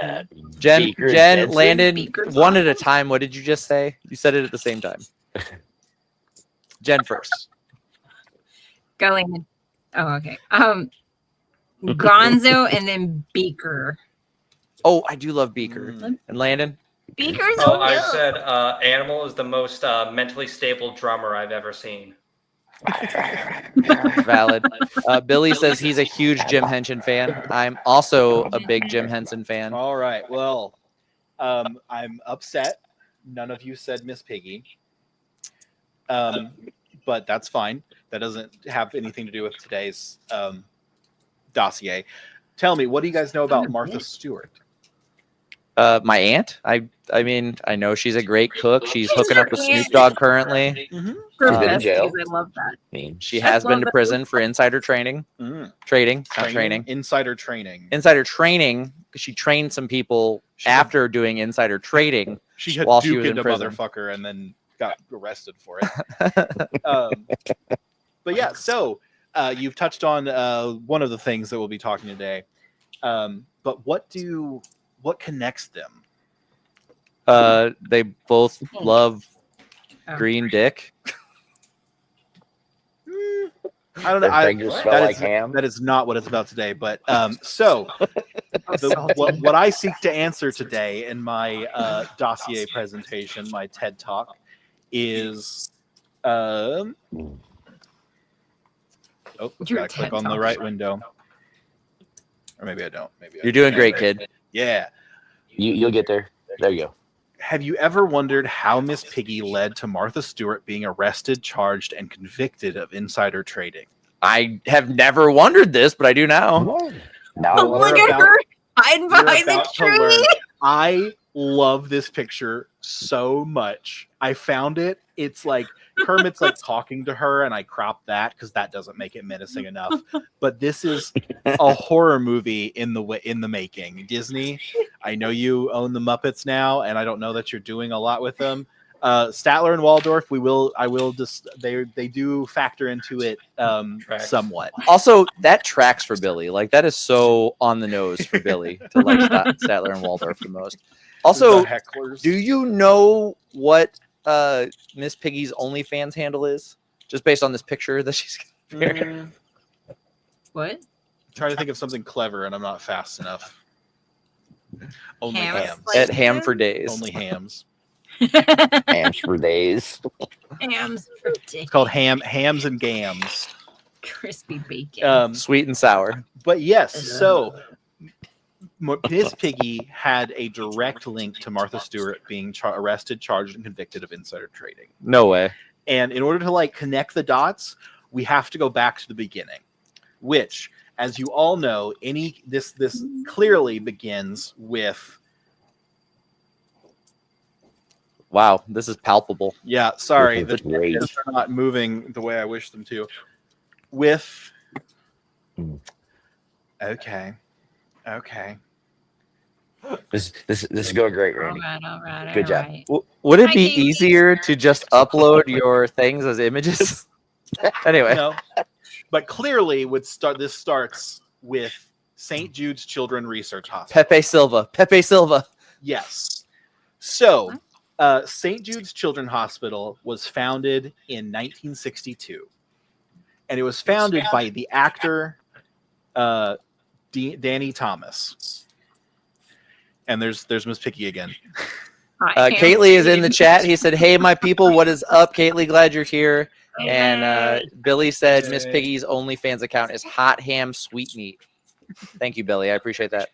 Jen, Beaker and Jen, Jensen? Landon, Beaker. one at a time. What did you just say? You said it at the same time. Jen first. Going. Oh, okay. Gonzo and then Beaker. Oh, I do love Beaker. Mm. And Landon? Beaker's Oh, so I good. said Animal is the most mentally stable drummer I've ever seen. Valid. Billy says he's a huge Jim Henson fan. I'm also a big Jim Henson fan. All right. Well, I'm upset. None of you said Miss Piggy. But that's fine. That doesn't have anything to do with today's dossier. Tell me, what do you guys know about Martha Stewart? My aunt. I mean, I know she's a great cook. She's hooking up with Snoop Dogg currently. For She's been in jail. besties, I love that. She I has been love to that. prison for insider trading. Trading, not training. Insider training. Insider training, because she trained some people She after doing insider trading. She had while she duked was in into prison. motherfucker and then got arrested for it. But yeah, so you've touched on one of the things that we'll be talking today. But what connects them? They both love Oh. green dick. I don't know. Their fingers smell that like is- ham. That is not what it's about today. But so what I seek to answer today in my dossier presentation, my TED talk, is oh, Your gotta click TED on the Talk. right window. Or maybe I don't. Maybe You're doing great, kid. Yeah. You'll get there. There you go. Have you ever wondered how Miss Piggy led to Martha Stewart being arrested, charged, and convicted of insider trading? I have never wondered this, but I do now. Now Oh, look You're at about- her hiding You're behind the about to learn. tree. I love this picture so much. I found it. It's like Kermit's like talking to her, and I cropped that because that doesn't make it menacing enough. But this is a horror movie in the making. Disney, I know you own the Muppets now, and I don't know that you're doing a lot with them. Statler and Waldorf, they do factor into it Tracks. somewhat. Also, that tracks for Billy. Like, that is so on the nose for Billy to like Statler and Waldorf the most. Also, The hecklers. do you know what Miss Piggy's OnlyFans handle is? Just based on this picture that she's got here. Mm, What? trying to think of something clever, and I'm not fast enough. Only Ham hams. slices? At Ham for Days. Only hams. hams for days. Hams for days. It's called hams and gams. Crispy bacon. Sweet and sour. But yes, so Miss Piggy had a direct link to Martha Stewart being arrested, charged, and convicted of insider trading. No way. And in order to like connect the dots, we have to go back to the beginning, which, as you all know, this clearly begins with. Wow, this is palpable. Yeah, sorry, This the is great. pictures are not moving the way I wish them to. With. Okay. This is going great, All Randy. right. Good job. right. Would it Hi, be Katie. easier to just upload your things as images? Anyway, No, but clearly this starts with St. Jude's Children's Research Hospital. Pepe Silva. Yes. So, St. Jude's Children's Hospital was founded in 1962, and it was founded by the actor Danny Thomas. And there's Miss Piggy again. Hi, Kately is in the chat. He said, "Hey, my people, what is up? Kately, glad you're here." And Billy said, "Miss Piggy's OnlyFans account is hot ham sweet meat." Thank you, Billy. I appreciate that.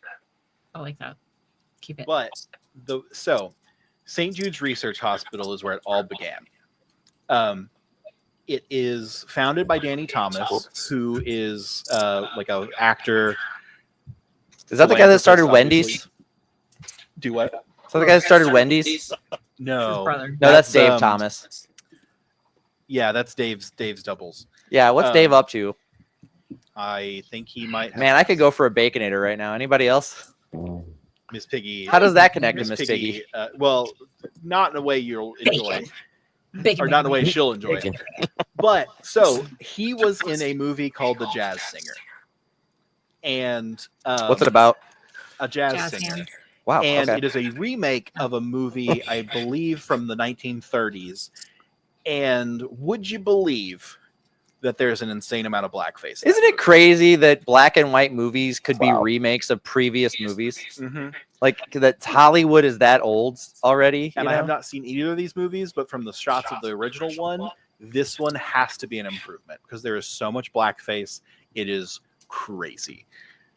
I like that. Keep it. But St. Jude's Research Hospital is where it all began. It is founded by Danny Thomas, who is like an actor. Is that the guy that started Philanthropist, Wendy's? Do what? Is that the guy that started Wendy's? No, His brother. No, that's Dave um, Thomas. Yeah, that's Dave's doubles. Yeah, what's Dave up to? I think he might have Man, I could go for a Baconator right now. Anybody else? Miss Piggy. How does that connect to Miss Piggy? Well, not in a way you'll enjoy, Bacon. or not in a way Bacon. she'll enjoy. But so he was in a movie called The Jazz Singer, and What's it about? a jazz Jazz singer. hands. Wow. And okay. it is a remake of a movie, I believe, from the 1930s. And would you believe that there's an insane amount of blackface? Isn't it crazy that black and white movies could be Wow. remakes of previous movies? Mm-hmm. Like that Hollywood is that old already? And you I have know? not seen either of these movies, but from the shots of the original one, this one has to be an improvement because there is so much blackface. It is crazy.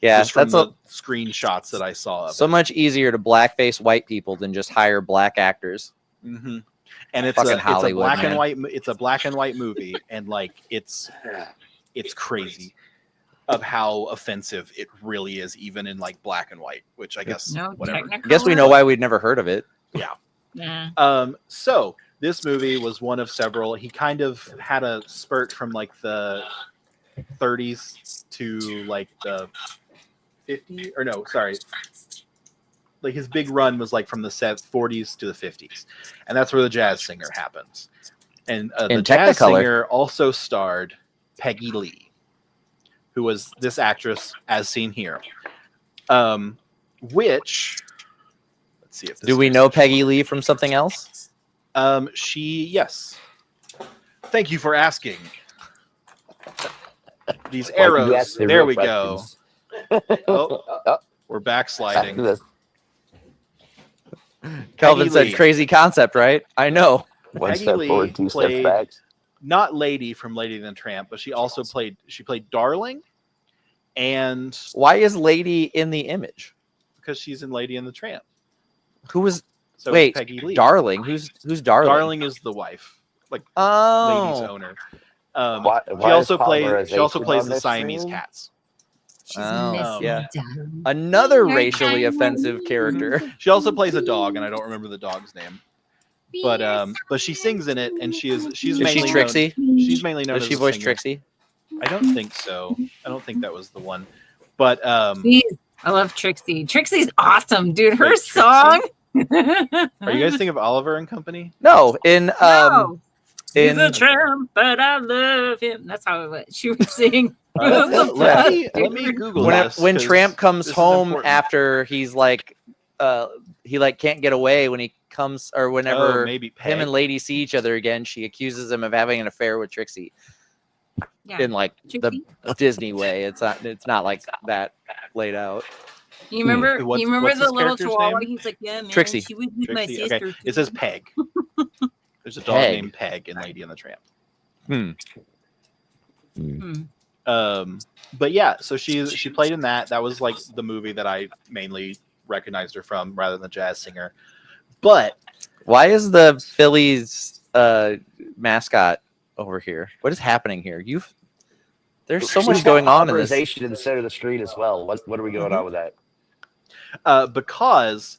Yeah, Just from that's the screenshots that I saw of so much easier to blackface white people than just hire black actors. Mm-hmm. And it's Fucking a Hollywood, black man. and white. It's a black and white movie, and like it's crazy of how offensive it really is, even in like black and white. Which I guess No, whatever. I guess we know why we'd never heard of it. Yeah. So this movie was one of several. He kind of had a spurt from like the 30s to like the 50s, or no, sorry. Like his big run was like from the 40s to the 50s, and that's where The Jazz Singer happens. And the Jazz Technicolor. Singer also starred Peggy Lee, who was this actress as seen here. Which, let's see if this Do we know Peggy Lee from something else? Yes. Thank you for asking. These Why do you arrows. ask the There real we go. Oh, we're backsliding. Kelvin Peggy said Lee. crazy concept, right? I know. One Peggy step Lee forward, two steps played- back. Not Lady from Lady and the Tramp, but she played Darling, and Why is Lady in the image? because she's in Lady and the Tramp. Who was So wait? Peggy Lee. Darling. Who's Darling? Darling is the wife, lady's Oh. owner. Why She is also plays polymerization on the this Siamese stream? cats. She's Oh, missing yeah. down. Another racially offensive character. She also plays a dog, and I don't remember the dog's name. But she sings in it, and she's Is mainly she Trixie? She's mainly known Does as she a voice singer. Trixie? I don't think so. I don't think that was the one. But Jeez, I love Trixie. Trixie's awesome, dude. Her Wait, song. are you guys thinking of Oliver and Company? No, in No. He's in a tramp, but I love him. That's how she would sing. Let Yeah. let me Google when this. when 'cause Tramp comes this is home important. after he's like he like can't get away when he comes or whenever maybe him and Lady see each other again, she accuses him of having an affair with Trixie Yeah. in like Trixie. the Disney way. It's not like that laid out. You remember? What's- you remember what's the this little character's chihuahua? name? He's like, yeah, man. Trixie. She was with my Trixie, sister. okay. It says Peg. There's a dog Peg. named Peg in Lady and the Tramp. But yeah, so she played in that. That was like the movie that I mainly recognized her from, rather than The Jazz Singer. But Why is the Phillies mascot over here? What is happening here? There's so much going on in this. Polymerization in the center of the street as well. What are we going on with that? because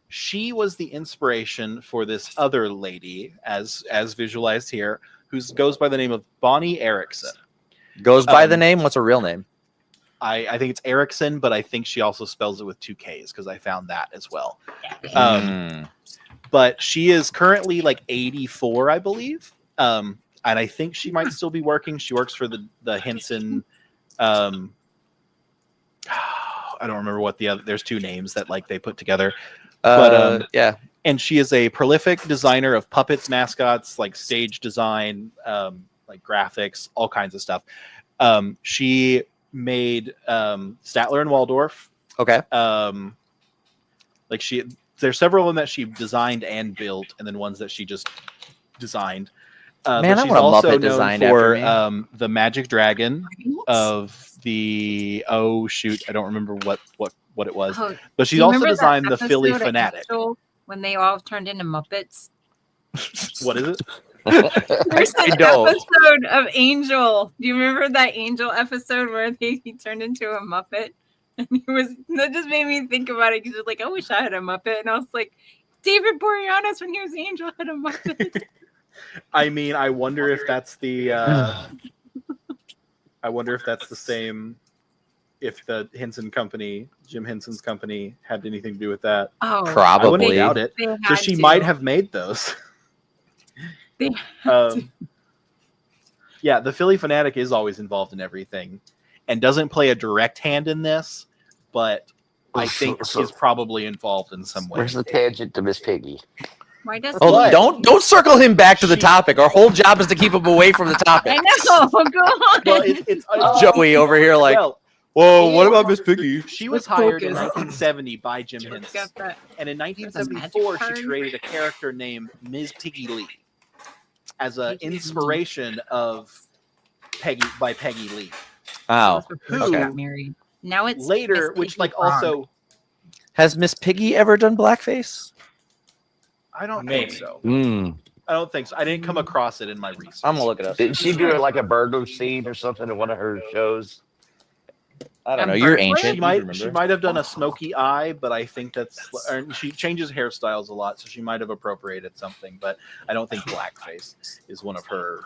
she was the inspiration for this other lady, as visualized here, who goes by the name of Bonnie Erickson. Goes by the name. What's her real name? I think it's Erickson, but I think she also spells it with 2 Ks because I found that as well. But she is currently like 84, I believe. And I think she might still be working. She works for the Henson. I don't remember what the other. There's 2 names that like they put together. But yeah. And she is a prolific designer of puppets, mascots, like stage design, like graphics, all kinds of stuff. She made Statler and Waldorf. Okay. There's several of them that she designed and built, and then ones that she just designed. Man, but I she's want a also Muppet known designed for after the Magic Dragon of the I don't remember what it was. Oh, But she you also remember that designed the Philly episode of Fanatic. Angel when they all turned into Muppets? What is it? There's I an don't. episode of Angel. Do you remember that Angel episode where he turned into a Muppet? And that just made me think about it because like, I wish I had a Muppet. And I was like, David Boreanaz when he was Angel had a Muppet. I mean, I wonder if that's the I wonder if that's the same. If the Henson company, Jim Henson's company, had anything to do with that. Oh, Probably. I wouldn't doubt it. they So had she to. might have made those. They had to. Yeah, the Philly Fanatic is always involved in everything, and doesn't play a direct hand in this, but I think is probably involved in some way. Where's the tangent to Miss Piggy? Why does Oh, But- don't circle him back to the She- topic. Our whole job is to keep him away from the topic. I know. Go on. Well, it's Joey over here, like, well, whoa, what about Miss Piggy? she was Let's hired in focus. 1970 by Jim Henson, Got that. and in magic 1974 card. she created a character named Ms. Piggy Lee as an Piggy Lee. inspiration of Peggy Lee. Oh, Who okay. got married? Now it's Later, Miss which Piggy like Frog. also has Miss Piggy ever done blackface? I don't Maybe. think so. Mm. I don't think so. I didn't come across it in my research. I'm gonna look it up. Didn't she do like a burglar scene or something in one of her shows? I don't know. A You're burglar? ancient. She You remember. might have done a smoky eye, but I think she changes hairstyles a lot, so she might have appropriated something. But I don't think blackface is one of her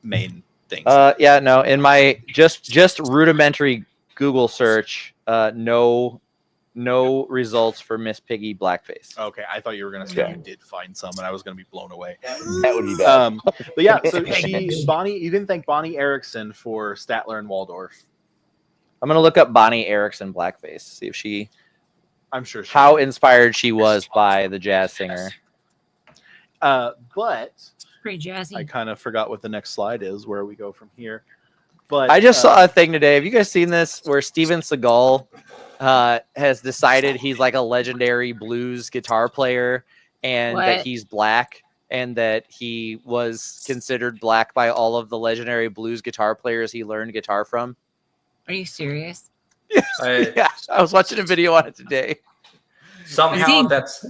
main things. Yeah, no. In my just rudimentary Google search, no results for Miss Piggy blackface. Okay, I thought you were gonna say Okay. you did find some, and I was gonna be blown away. That would be bad. But yeah, so Bonnie, you can thank Bonnie Erickson for Statler and Waldorf. I'm gonna look up Bonnie Erickson blackface, see if she I'm sure. how inspired she was by the jazz singer. But Pretty jazzy. I kind of forgot what the next slide is, where we go from here. But I just saw a thing today. Have you guys seen this? Where Steven Seagal has decided he's like a legendary blues guitar player, and that What? he's black, and that he was considered black by all of the legendary blues guitar players he learned guitar from. Are you serious? Yeah, I was watching a video on it today. Somehow Is he that's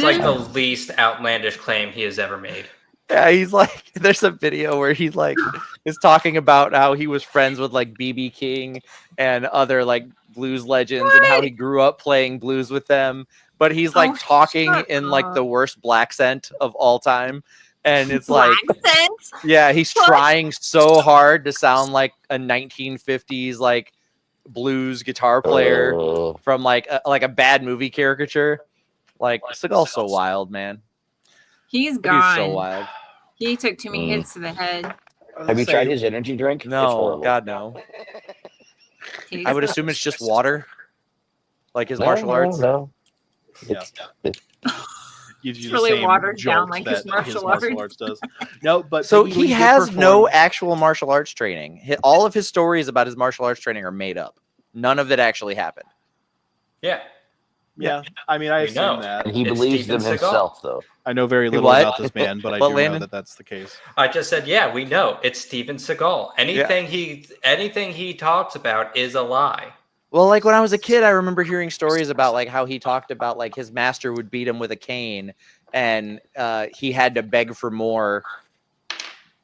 like the least outlandish claim he has ever made. Yeah, he's like, there's a video where he like is talking about how he was friends with like BB King and other like blues legends, and how he grew up playing blues with them. But he's like Oh, talking shut in like the up. worst black scent of all time. And it's like, Accent? yeah, he's What? trying so hard to sound like a 1950s like blues guitar player from like a bad movie caricature. Like Seagal's so wild, man. He's He's gone. so wild. He took too many hits to the head. Have you tried his energy drink? It's No, horrible. God no. He's I would assume it's just water, like his No, martial arts. No. Yeah. It's- gives you It's really the same watered down jolt like his that martial arts does. No, but So Piggy he Lee did has no perform- actual martial arts training. All of his stories about his martial arts training are made up. None of it actually happened. Yeah. Yeah, I mean, I We know. assume that. and he It's believes Steven them Seagal. himself, though. I know very little What? about this man, but I What, do know Landon? that that's the case. I just said, yeah, we know it's Steven Seagal. Anything he talks about is a lie. Well, like when I was a kid, I remember hearing stories about like how he talked about like his master would beat him with a cane, and he had to beg for more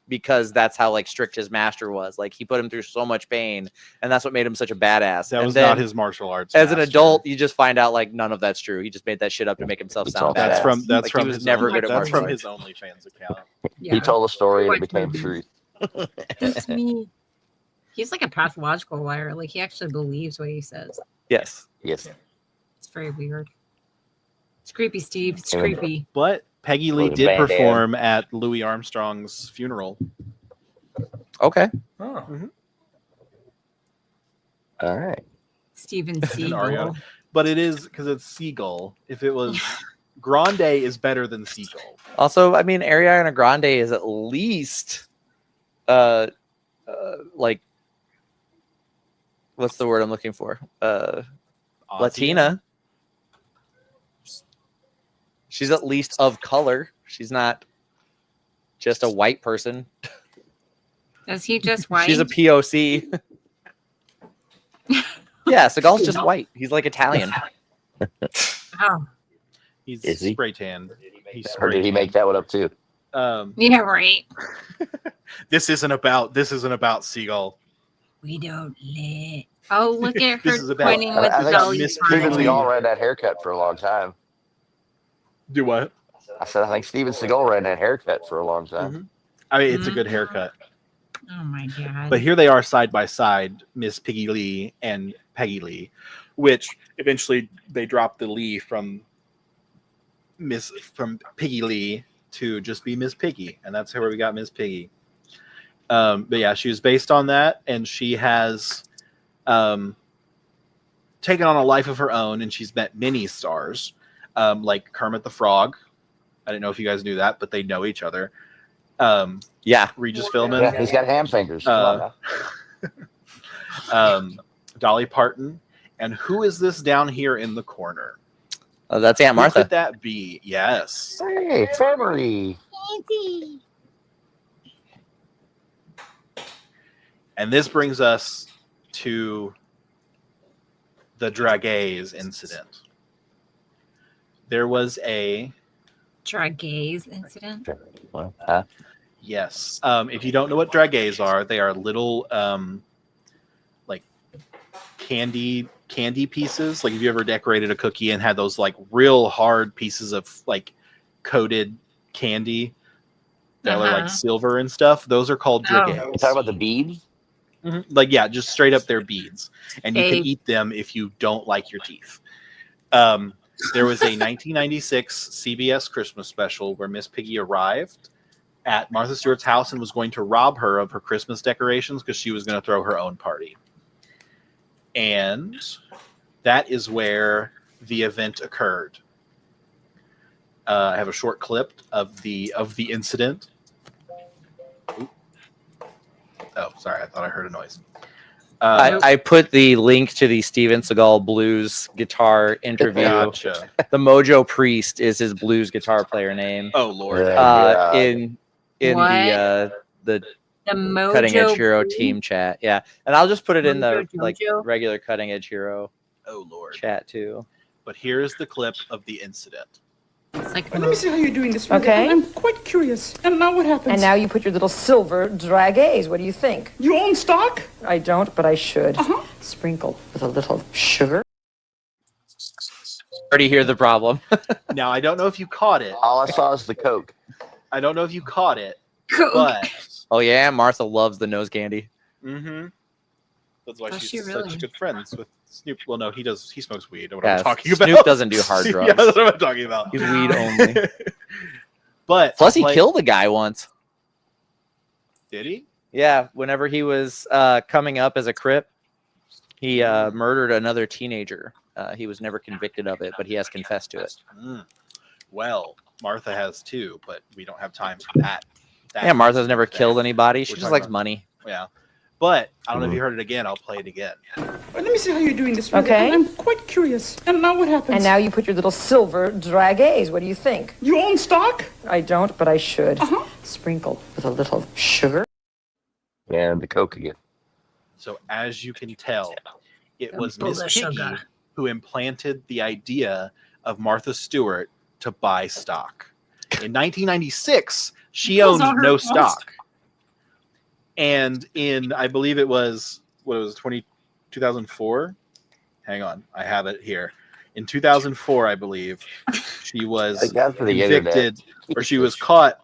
because that's how like strict his master was. Like he put him through so much pain, and that's what made him such a badass. That And was then, not his martial arts. as an master. adult, you just find out like none of that's true. He just made that shit up to make himself It's all sound That's badass. from Like, he was his never own- good at that's martial from arts. his OnlyFans account. Yeah. He told a story and Watch it became movies. truth. That's me. He's like a pathological liar. Like he actually believes what he says. Yes. Yes. It's very weird. It's creepy, Steve. It's Yeah. creepy. But Peggy Lee With a did bandana. perform at Louis Armstrong's funeral. Okay. Oh. All right. Steven Ariana. Seagal. But it is because it's Seagull. If it was Grande is better than Seagull. Also, I mean, Ariana Grande is at least, like, what's the word I'm looking for? Latina. She's at least of color. She's not just a white person. Is he just white? She's a POC. Yeah, Seagal's just white. He's like Italian. Oh, He's Is he? spray tan. He's Or did he make that one up too? yeah, right. This isn't about Seagull. We don't let. Oh, look at her This is about- pointing with I the think belly. Miss sign. Steven Piggy Lee. Seagal ran that haircut for a long time. Do what? I said I think Steven Seagal ran that haircut for a long time. I mean, it's a good haircut. Oh my god. But here they are side by side, Miss Piggy Lee and Peggy Lee, which eventually they dropped the Lee from Piggy Lee to just be Miss Piggy, and that's where we got Miss Piggy. But yeah, she was based on that, and she has taken on a life of her own, and she's met many stars, like Kermit the Frog. I didn't know if you guys knew that, but they know each other. Yeah. Regis Philbin. Yeah, he's got ham fingers. Come on now. Dolly Parton. And who is this down here in the corner? That's Aunt Who Martha. could that be? Yes. Hey, family. And this brings us to the Dragees Incident. There was a Dragees Incident. Well, yes. If you don't know what Dragees are, they are little like candy pieces. Like, if you ever decorated a cookie and had those like real hard pieces of like coated candy that are like silver and stuff, those are called Dragees. you talking about the beads? Like, yeah, just straight up their beads, and you can eat them if you don't like your teeth. There was a 1996 CBS Christmas special where Miss Piggy arrived at Martha Stewart's house and was going to rob her of her Christmas decorations because she was going to throw her own party. And that is where the event occurred. I have a short clip of the incident. Oop. Oh, sorry. I thought I heard a noise. I put the link to the Steven Seagal blues guitar interview. Gotcha. The Mojo Priest is his blues guitar player name. Oh, Lord. In What? the Mojo Cutting Edge Hero Blue? team chat. Yeah. And I'll just put it in the Mojo like Jojo? regular Cutting Edge Hero Oh, Lord. chat too. But here's the clip of the incident. It's like Let me see how you're doing this. Really. Okay. I'm quite curious. And now what happens? And now you put your little silver Dragees. What do you think? You own stock? I don't, but I should. Uh-huh. Sprinkled with a little sugar. Already hear the problem. Now, I don't know if you caught it. All I saw is the Coke. I don't know if you caught it, Coke. but Oh yeah, Martha loves the nose candy. that's why Does she's she really? such good friends with Snoop. Well, no, he smokes weed. I know what Yeah, I'm talking about. Snoop doesn't do hard drugs. Yeah, that's what I'm talking about. He's weed only. But Plus, he like, killed a guy once. Did he? Yeah, whenever he was coming up as a Crip, he murdered another teenager. He was never convicted of it, but he has confessed to it. Well, Martha has too, but we don't have time for that. Yeah, Martha's never That- killed anybody. She We're just talking likes about- money. Yeah. But I don't know if you heard it again. I'll play it again. Let me see how you're doing this. Really. Okay. I'm quite curious. And now what happens? And now you put your little silver Dragees. What do you think? You own stock? I don't, but I should. Uh-huh. Sprinkled with a little sugar. And the Coke again. So as you can tell, it was Pull Miss the Piggy sugar. who implanted the idea of Martha Stewart to buy stock. In 1996, she Those owned are her no fault. stock. And in, I believe it was, 2004? Hang on, I have it here. In 2004, I believe, she was Thank God for the convicted, or she was caught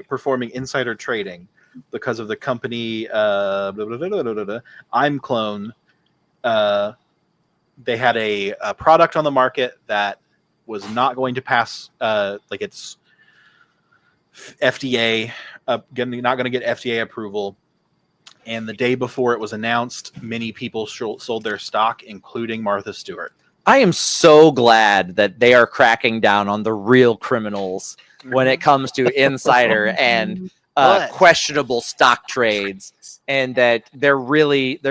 performing insider trading because of the company I'm Clone. They had a product on the market that was not going to pass, like its FDA, not going to get FDA approval. And the day before it was announced, many people sold their stock, including Martha Stewart. I am so glad that they are cracking down on the real criminals when it comes to insider and But- questionable stock trades, and that they're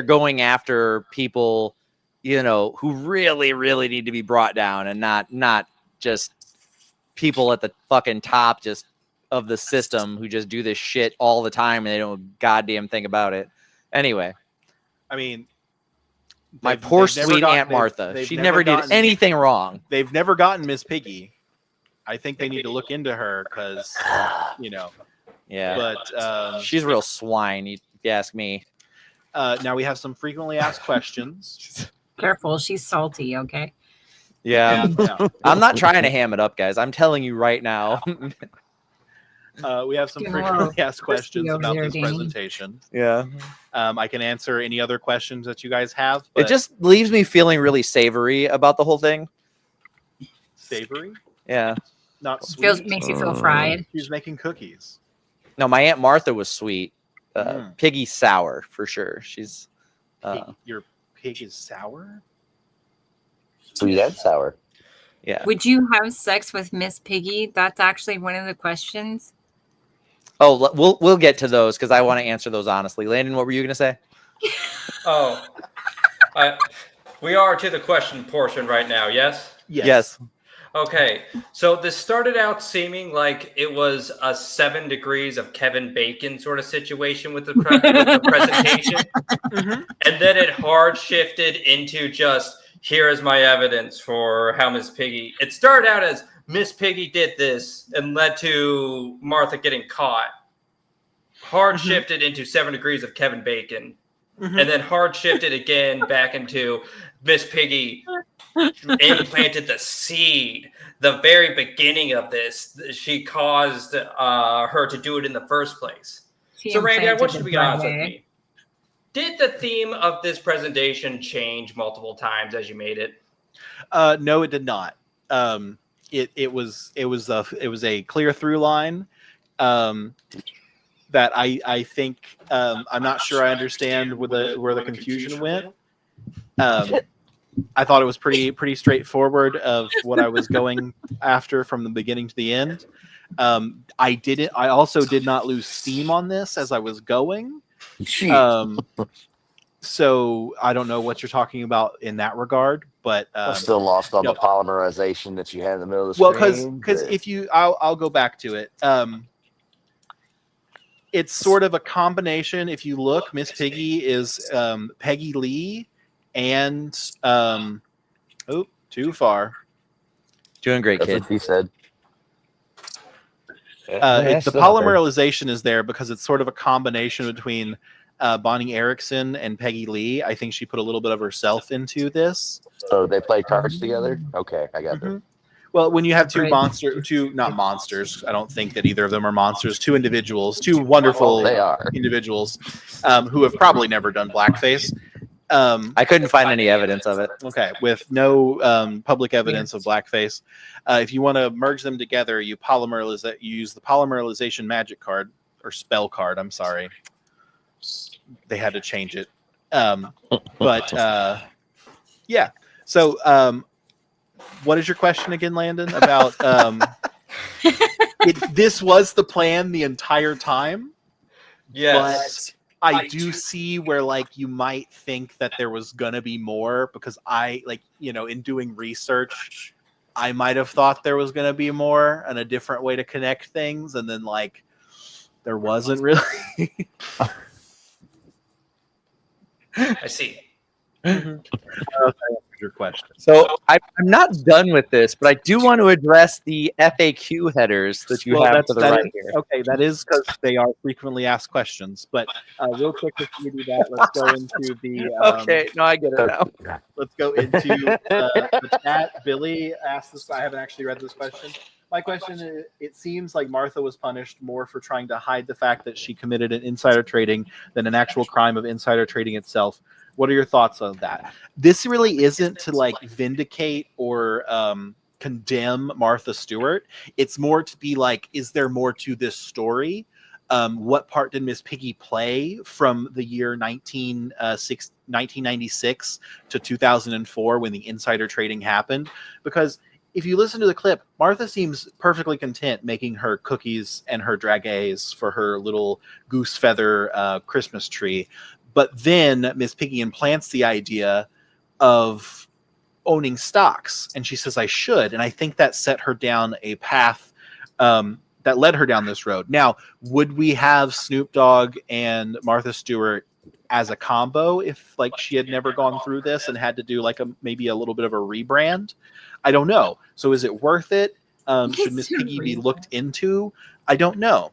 going after people, who really need to be brought down, and not just people at the fucking top just of the system who just do this shit all the time and they don't goddamn think about it. Anyway, I mean, my they've- poor they've never sweet gotten- Aunt Martha. they've She never never did gotten- anything wrong. They've never gotten Miss Piggy. I think they need to look into her because, Yeah, but she's a real swine, if you ask me. now we have some frequently asked questions. Careful, she's salty. Okay. Yeah. Yeah. I'm not trying to ham it up, guys. I'm telling you right now. We have some Getting a frequently little asked questions over about there, this Danny. presentation. Yeah. I can answer any other questions that you guys have. It But just leaves me feeling really savory about the whole thing. savory, Yeah. not sweet. Makes you feel fried. She's making cookies. No, my Aunt Martha was sweet. Mm. Piggy sour for sure. She's Your pig is sour. Sweet and sour. yeah. Would you have sex with Miss Piggy? That's actually one of the questions. Oh, we'll get to those because I want to answer those honestly. Landon, what were you gonna say? Oh, we are to the question portion right now. Yes. Yes. Okay, so this started out seeming like it was a 7 degrees of Kevin Bacon sort of situation with the presentation. And then it hard shifted into just, here is my evidence for how Miss Piggy. It started out as Miss Piggy did this and led to Martha getting caught. Hard shifted into 7 degrees of Kevin Bacon. And then hard shifted again back into Miss Piggy implanted the seed. The very beginning of this, she caused her to do it in the first place. So, Randy, I want you to be honest with me. Did the theme of this presentation change multiple times as you made it? No, it did not. It was a clear through line that I think I'm not sure I understand where the confusion went. I thought it was pretty straightforward of what I was going after from the beginning to the end. I also did not lose steam on this as I was going. So I don't know what you're talking about in that regard, but I'm still lost on the polymerization that you had in the middle of the screen. Because if you, I'll go back to it. It's sort of a combination. If you look, Miss Piggy is Peggy Lee and too far. Doing great, That's kid. what he said. The polymerization is there because it's sort of a combination between Bonnie Erickson and Peggy Lee. I think she put a little bit of herself into this. So they play cards together? Okay, I got that. Well, when you have not monsters, I don't think that either of them are monsters, two wonderful individuals who have probably never done blackface. I couldn't find any evidence of it. Okay, with no public evidence of blackface. If you want to merge them together, you use the polymerization magic card or spell card. I'm sorry, they had to change it. Yeah. So, what is your question again, Landon? About this was the plan the entire time. Yes. But I do see where you might think that there was gonna be more because in doing research, I might have thought there was gonna be more and a different way to connect things, and then there wasn't really. I see. Your question. So I'm not done with this, but I do want to address the FAQ headers that you have to the right here. Okay, that is because they are frequently asked questions. But real quick, before you do that, let's go into the. Okay, no, I get it now. Let's go into the chat. Billy asked this. I haven't actually read this question. My question is, it seems like Martha was punished more for trying to hide the fact that she committed an insider trading than an actual crime of insider trading itself. What are your thoughts on that? This really isn't to vindicate or condemn Martha Stewart. It's more to be is there more to this story? What part did Miss Piggy play from the year 1996 to 2004 when the insider trading happened? Because if you listen to the clip, Martha seems perfectly content making her cookies and her dragees for her little goose feather Christmas tree. But then Miss Piggy implants the idea of owning stocks. And she says, I should. And I think that set her down a path that led her down this road. Now, would we have Snoop Dogg and Martha Stewart as a combo if she had never gone through this and had to do maybe a little bit of a rebrand? I don't know. So is it worth it? Should Miss Piggy be looked into? I don't know.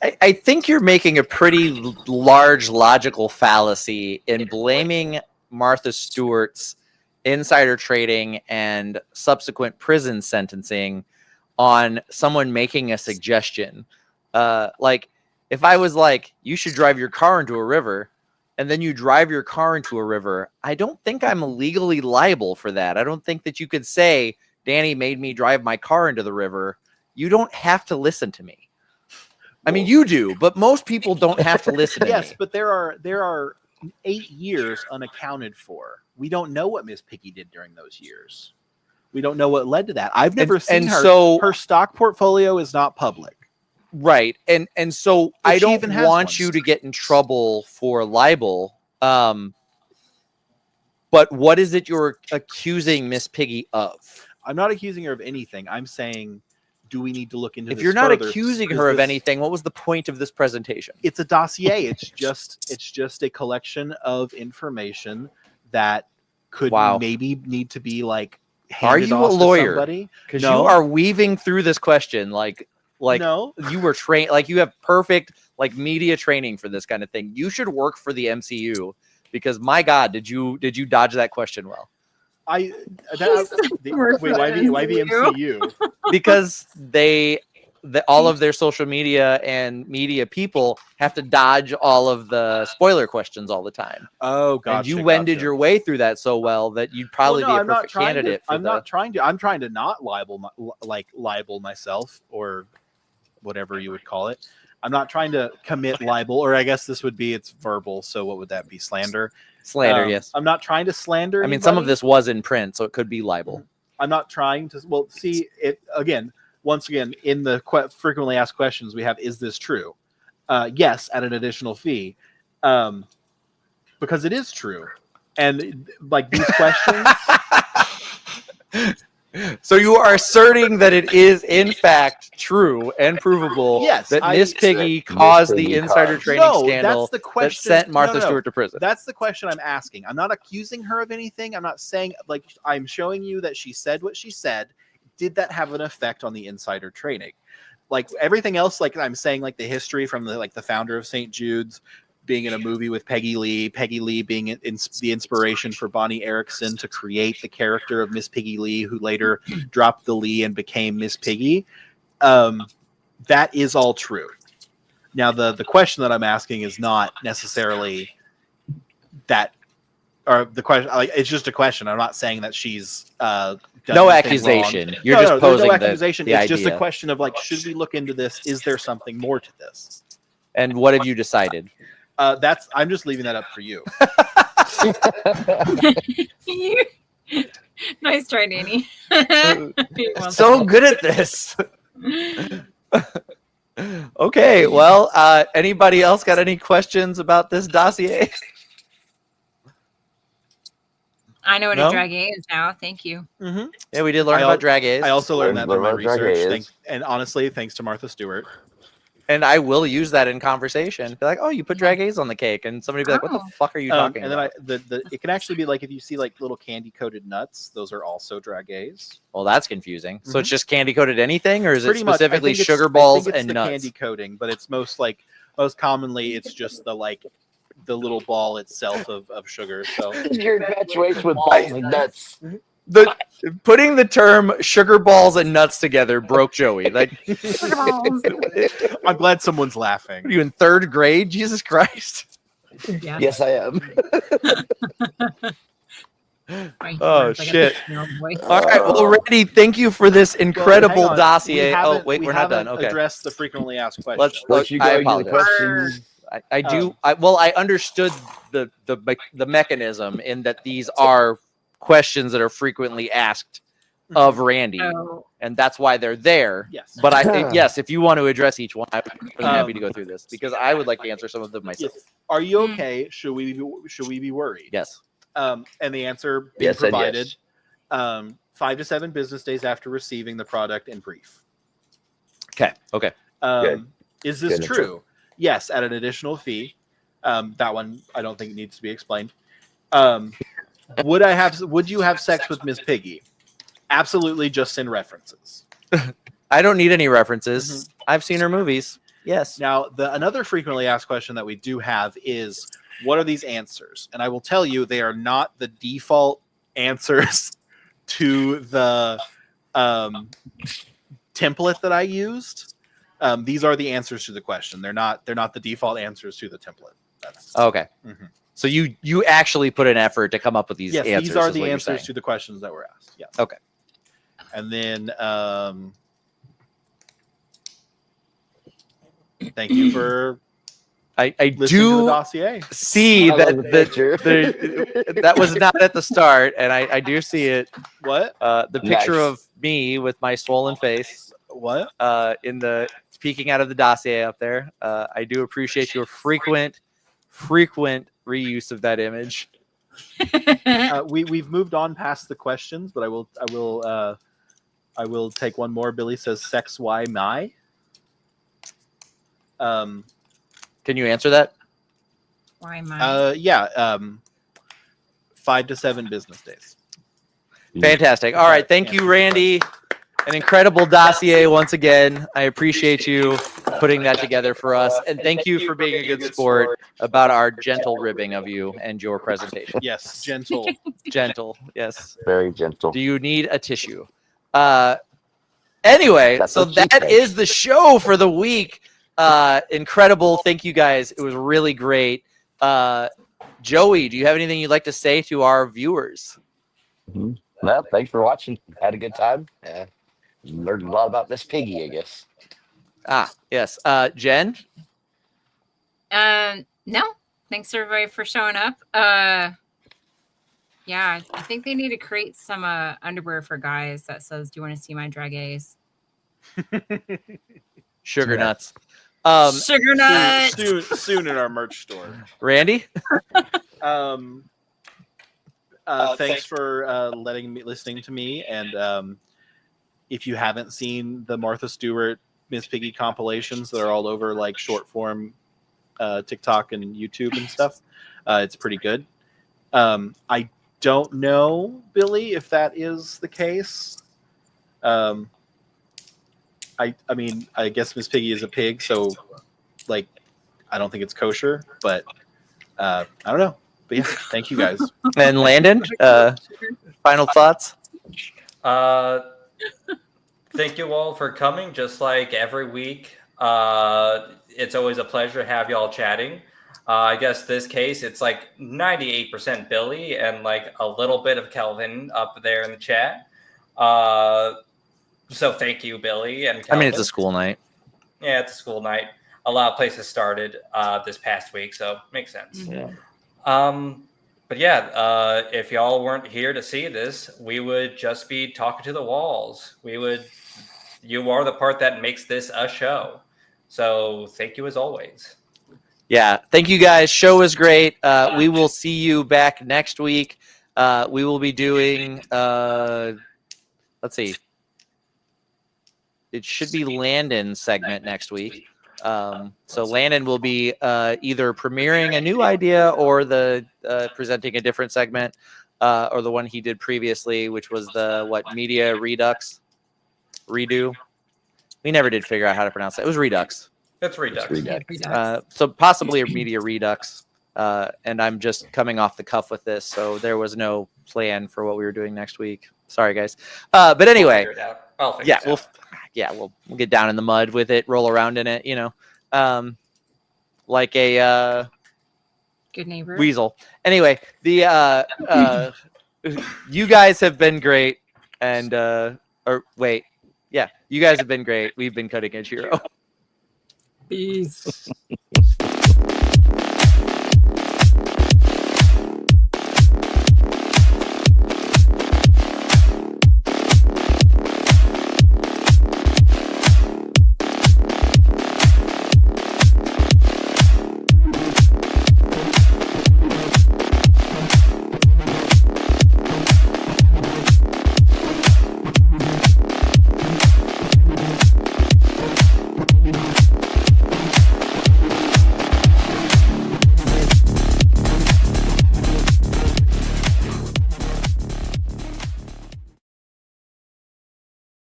I think you're making a pretty large logical fallacy in blaming Martha Stewart's insider trading and subsequent prison sentencing on someone making a suggestion. Like if I was like, you should drive your car into a river, and then you drive your car into a river, I don't think I'm legally liable for that. I don't think that you could say, Danny made me drive my car into the river. You don't have to listen to me. I mean, you do, but most people don't have to listen to me. Yes, but there are 8 years unaccounted for. We don't know what Miss Piggy did during those years. We don't know what led to that. I've never seen and her. So, her stock portfolio is not public. Right. And so If I she don't even has want one. you to get in trouble for libel. But what is it you're accusing Miss Piggy of? I'm not accusing her of anything. I'm saying, do we need to look into If this you're not further? accusing Is her of this- anything, what was the point of this presentation? It's a dossier. It's just a collection of information that could Wow. maybe need to be like Are handed you a off to lawyer? somebody. Because No. you are weaving through this question like No. you were trained, like you have perfect like media training for this kind of thing. You should work for the MCU because my God, did you dodge that question well? Wait, Work for why the MCU? Because all of their social media and media people have to dodge all of the spoiler questions all the time. Oh, gotcha. And you wended your way through that so well that you'd probably be a perfect candidate for I'm trying to not libel myself or whatever you would call it. I'm not trying to commit libel, or I guess this would be it's verbal. So what would that be? Slander. Yes. I'm not trying to slander. I mean, some of anybody. this was in print, so it could be libel. I'm not trying to. Well, see it again. Once again, in the frequently asked questions, we have, is this true? Yes, at an additional fee, because it is true. And like these questions. So you are asserting that it is in fact true and provable Yes, that Miss Piggy Miss caused Piggy the insider caused- trading No, scandal that's the question. that sent Martha No. Stewart to prison. That's the question I'm asking. I'm not accusing her of anything. I'm not saying, like, I'm showing you that she said what she said. Did that have an effect on the insider trading? Like everything else, like I'm saying, like the history from the founder of St. Jude's being in a movie with Peggy Lee being the inspiration for Bonnie Erickson to create the character of Miss Piggy Lee, who later dropped the Lee and became Miss Piggy. That is all true. Now, the question that I'm asking is not necessarily that, or the question. Like, it's just a question. I'm not saying that she's done No anything accusation. wrong. You're No, just there's posing no the accusation. the It's just a idea. question of like, should we look into this? Is there something more to this? And what have you decided? I'm just leaving that up for you. Nice try, Danny. So good at this. Okay, well, anybody else got any questions about this dossier? I know what No? a dragee is now. Thank you. Yeah, we did learn about Dragees. I also learned that through my Learned about research. Dragees. And honestly, thanks to Martha Stewart. And I will use that in conversation. Be like, oh, you put Dragees on the cake. And somebody be like, what the Oh. fuck are you talking And about? then it can actually be like if you see like little candy coated nuts, those are also dragees. Well, that's confusing. So it's just candy coated anything, or is it Pretty much, I specifically think it's- sugar I think balls it's and the nuts? candy coating, but it's most commonly it's just the little ball itself of sugar. So Your infatuation with balls and nuts. Putting the term sugar balls and nuts together broke Joey. Like, I'm glad someone's laughing. are you in third grade? Jesus Christ. Yeah. Yes, I am. Oh, shit. Boy. All right. Well, Randy, thank you for this incredible Well, hang on. dossier. We Oh, haven't- wait, we we're not done. haven't Okay. Address the frequently asked questions. Let's. You I go into the apologize. question. I do. I understood the mechanism in that these are questions that are frequently asked of Randy, Oh, and that's why they're there. Yes. But yes, if you want to address each one, I'm really happy to go through this because I would like to answer some of them myself. Yes. Are you okay? Should we be worried? Yes. And the answer being Yes, and provided, yes. 5 to 7 business days after receiving the product and brief. Okay. Okay. Good. Is this Good. true? Yes, at an additional fee. That one I don't think needs to be explained. Would you have sex with Miss Piggy? Absolutely, just send references. I don't need any references. I've seen her movies. Yes. Now, another frequently asked question that we do have is, what are these answers? And I will tell you, they are not the default answers to the template that I used. These are the answers to the question. They're not the default answers to the template. That's Okay. Mhm. So you actually put an effort to come up with these yes, answers. these are is the what you're answers saying. to the questions that were asked. Yes. Okay. And then thank you for I listening to the do dossier. see I that love the picture. that was not at the start, and I do see it. What? The picture Nice. of me with my swollen face What? in the peeking out of the dossier up there. I do appreciate your frequent reuse of that image. We've moved on past the questions, but I will take one more. Billy says, "Sex, why my?" Can you answer that? Why am I? Yeah. 5 to 7 business days. Fantastic. All right. Thank you, Randy. An incredible dossier once again. I appreciate you putting that together for us. And thank you for being a good sport about our gentle ribbing of you and your presentation. Yes, gentle. Gentle. Yes. Very gentle. Do you need a tissue? Anyway, That's so what she that said. is the show for the week. Incredible. Thank you guys. It was really great. Joey, do you have anything you'd like to say to our viewers? Well, thanks for watching. Had a good time. Learned a lot about Miss Piggy, I guess. Yes. Jen? No. Thanks everybody for showing up. Yeah, I think they need to create some underwear for guys that says, "Do you want to see my Dragees?" Sugar Yeah. nuts. Sugar nuts. Soon in our merch store. Randy? Thanks for listening to me. And if you haven't seen the Martha Stewart Miss Piggy compilations that are all over like short form TikTok and YouTube and stuff, it's pretty good. I don't know, Billy, if that is the case. I mean, I guess Miss Piggy is a pig, so like I don't think it's kosher, but I don't know. But yeah, thank you guys. And Landon? Final thoughts? Thank you all for coming. Just like every week, it's always a pleasure to have y'all chatting. I guess this case, it's like 98% Billy and like a little bit of Kelvin up there in the chat. So thank you, Billy and Kelvin. I mean, it's a school night. Yeah, it's a school night. A lot of places started this past week, so makes sense. Yeah. But yeah, if y'all weren't here to see this, we would just be talking to the walls. You are the part that makes this a show. So thank you as always. Yeah. Thank you guys. Show was great. We will see you back next week. We will be doing, let's see. It should be Landon's segment next week. So Landon will be either premiering a new idea or presenting a different segment, or the one he did previously, which was the media redo. We never did figure out how to pronounce that. It was redux. It's Redux. So possibly a media redux. And I'm just coming off the cuff with this, so there was no plan for what we were doing next week. Sorry, guys. But anyway, we'll get down in the mud with it, roll around in it, like a Good neighbor. weasel. Anyway, you guys have been great, and you guys have been great. We've been Cutting Edge Hero. Peace.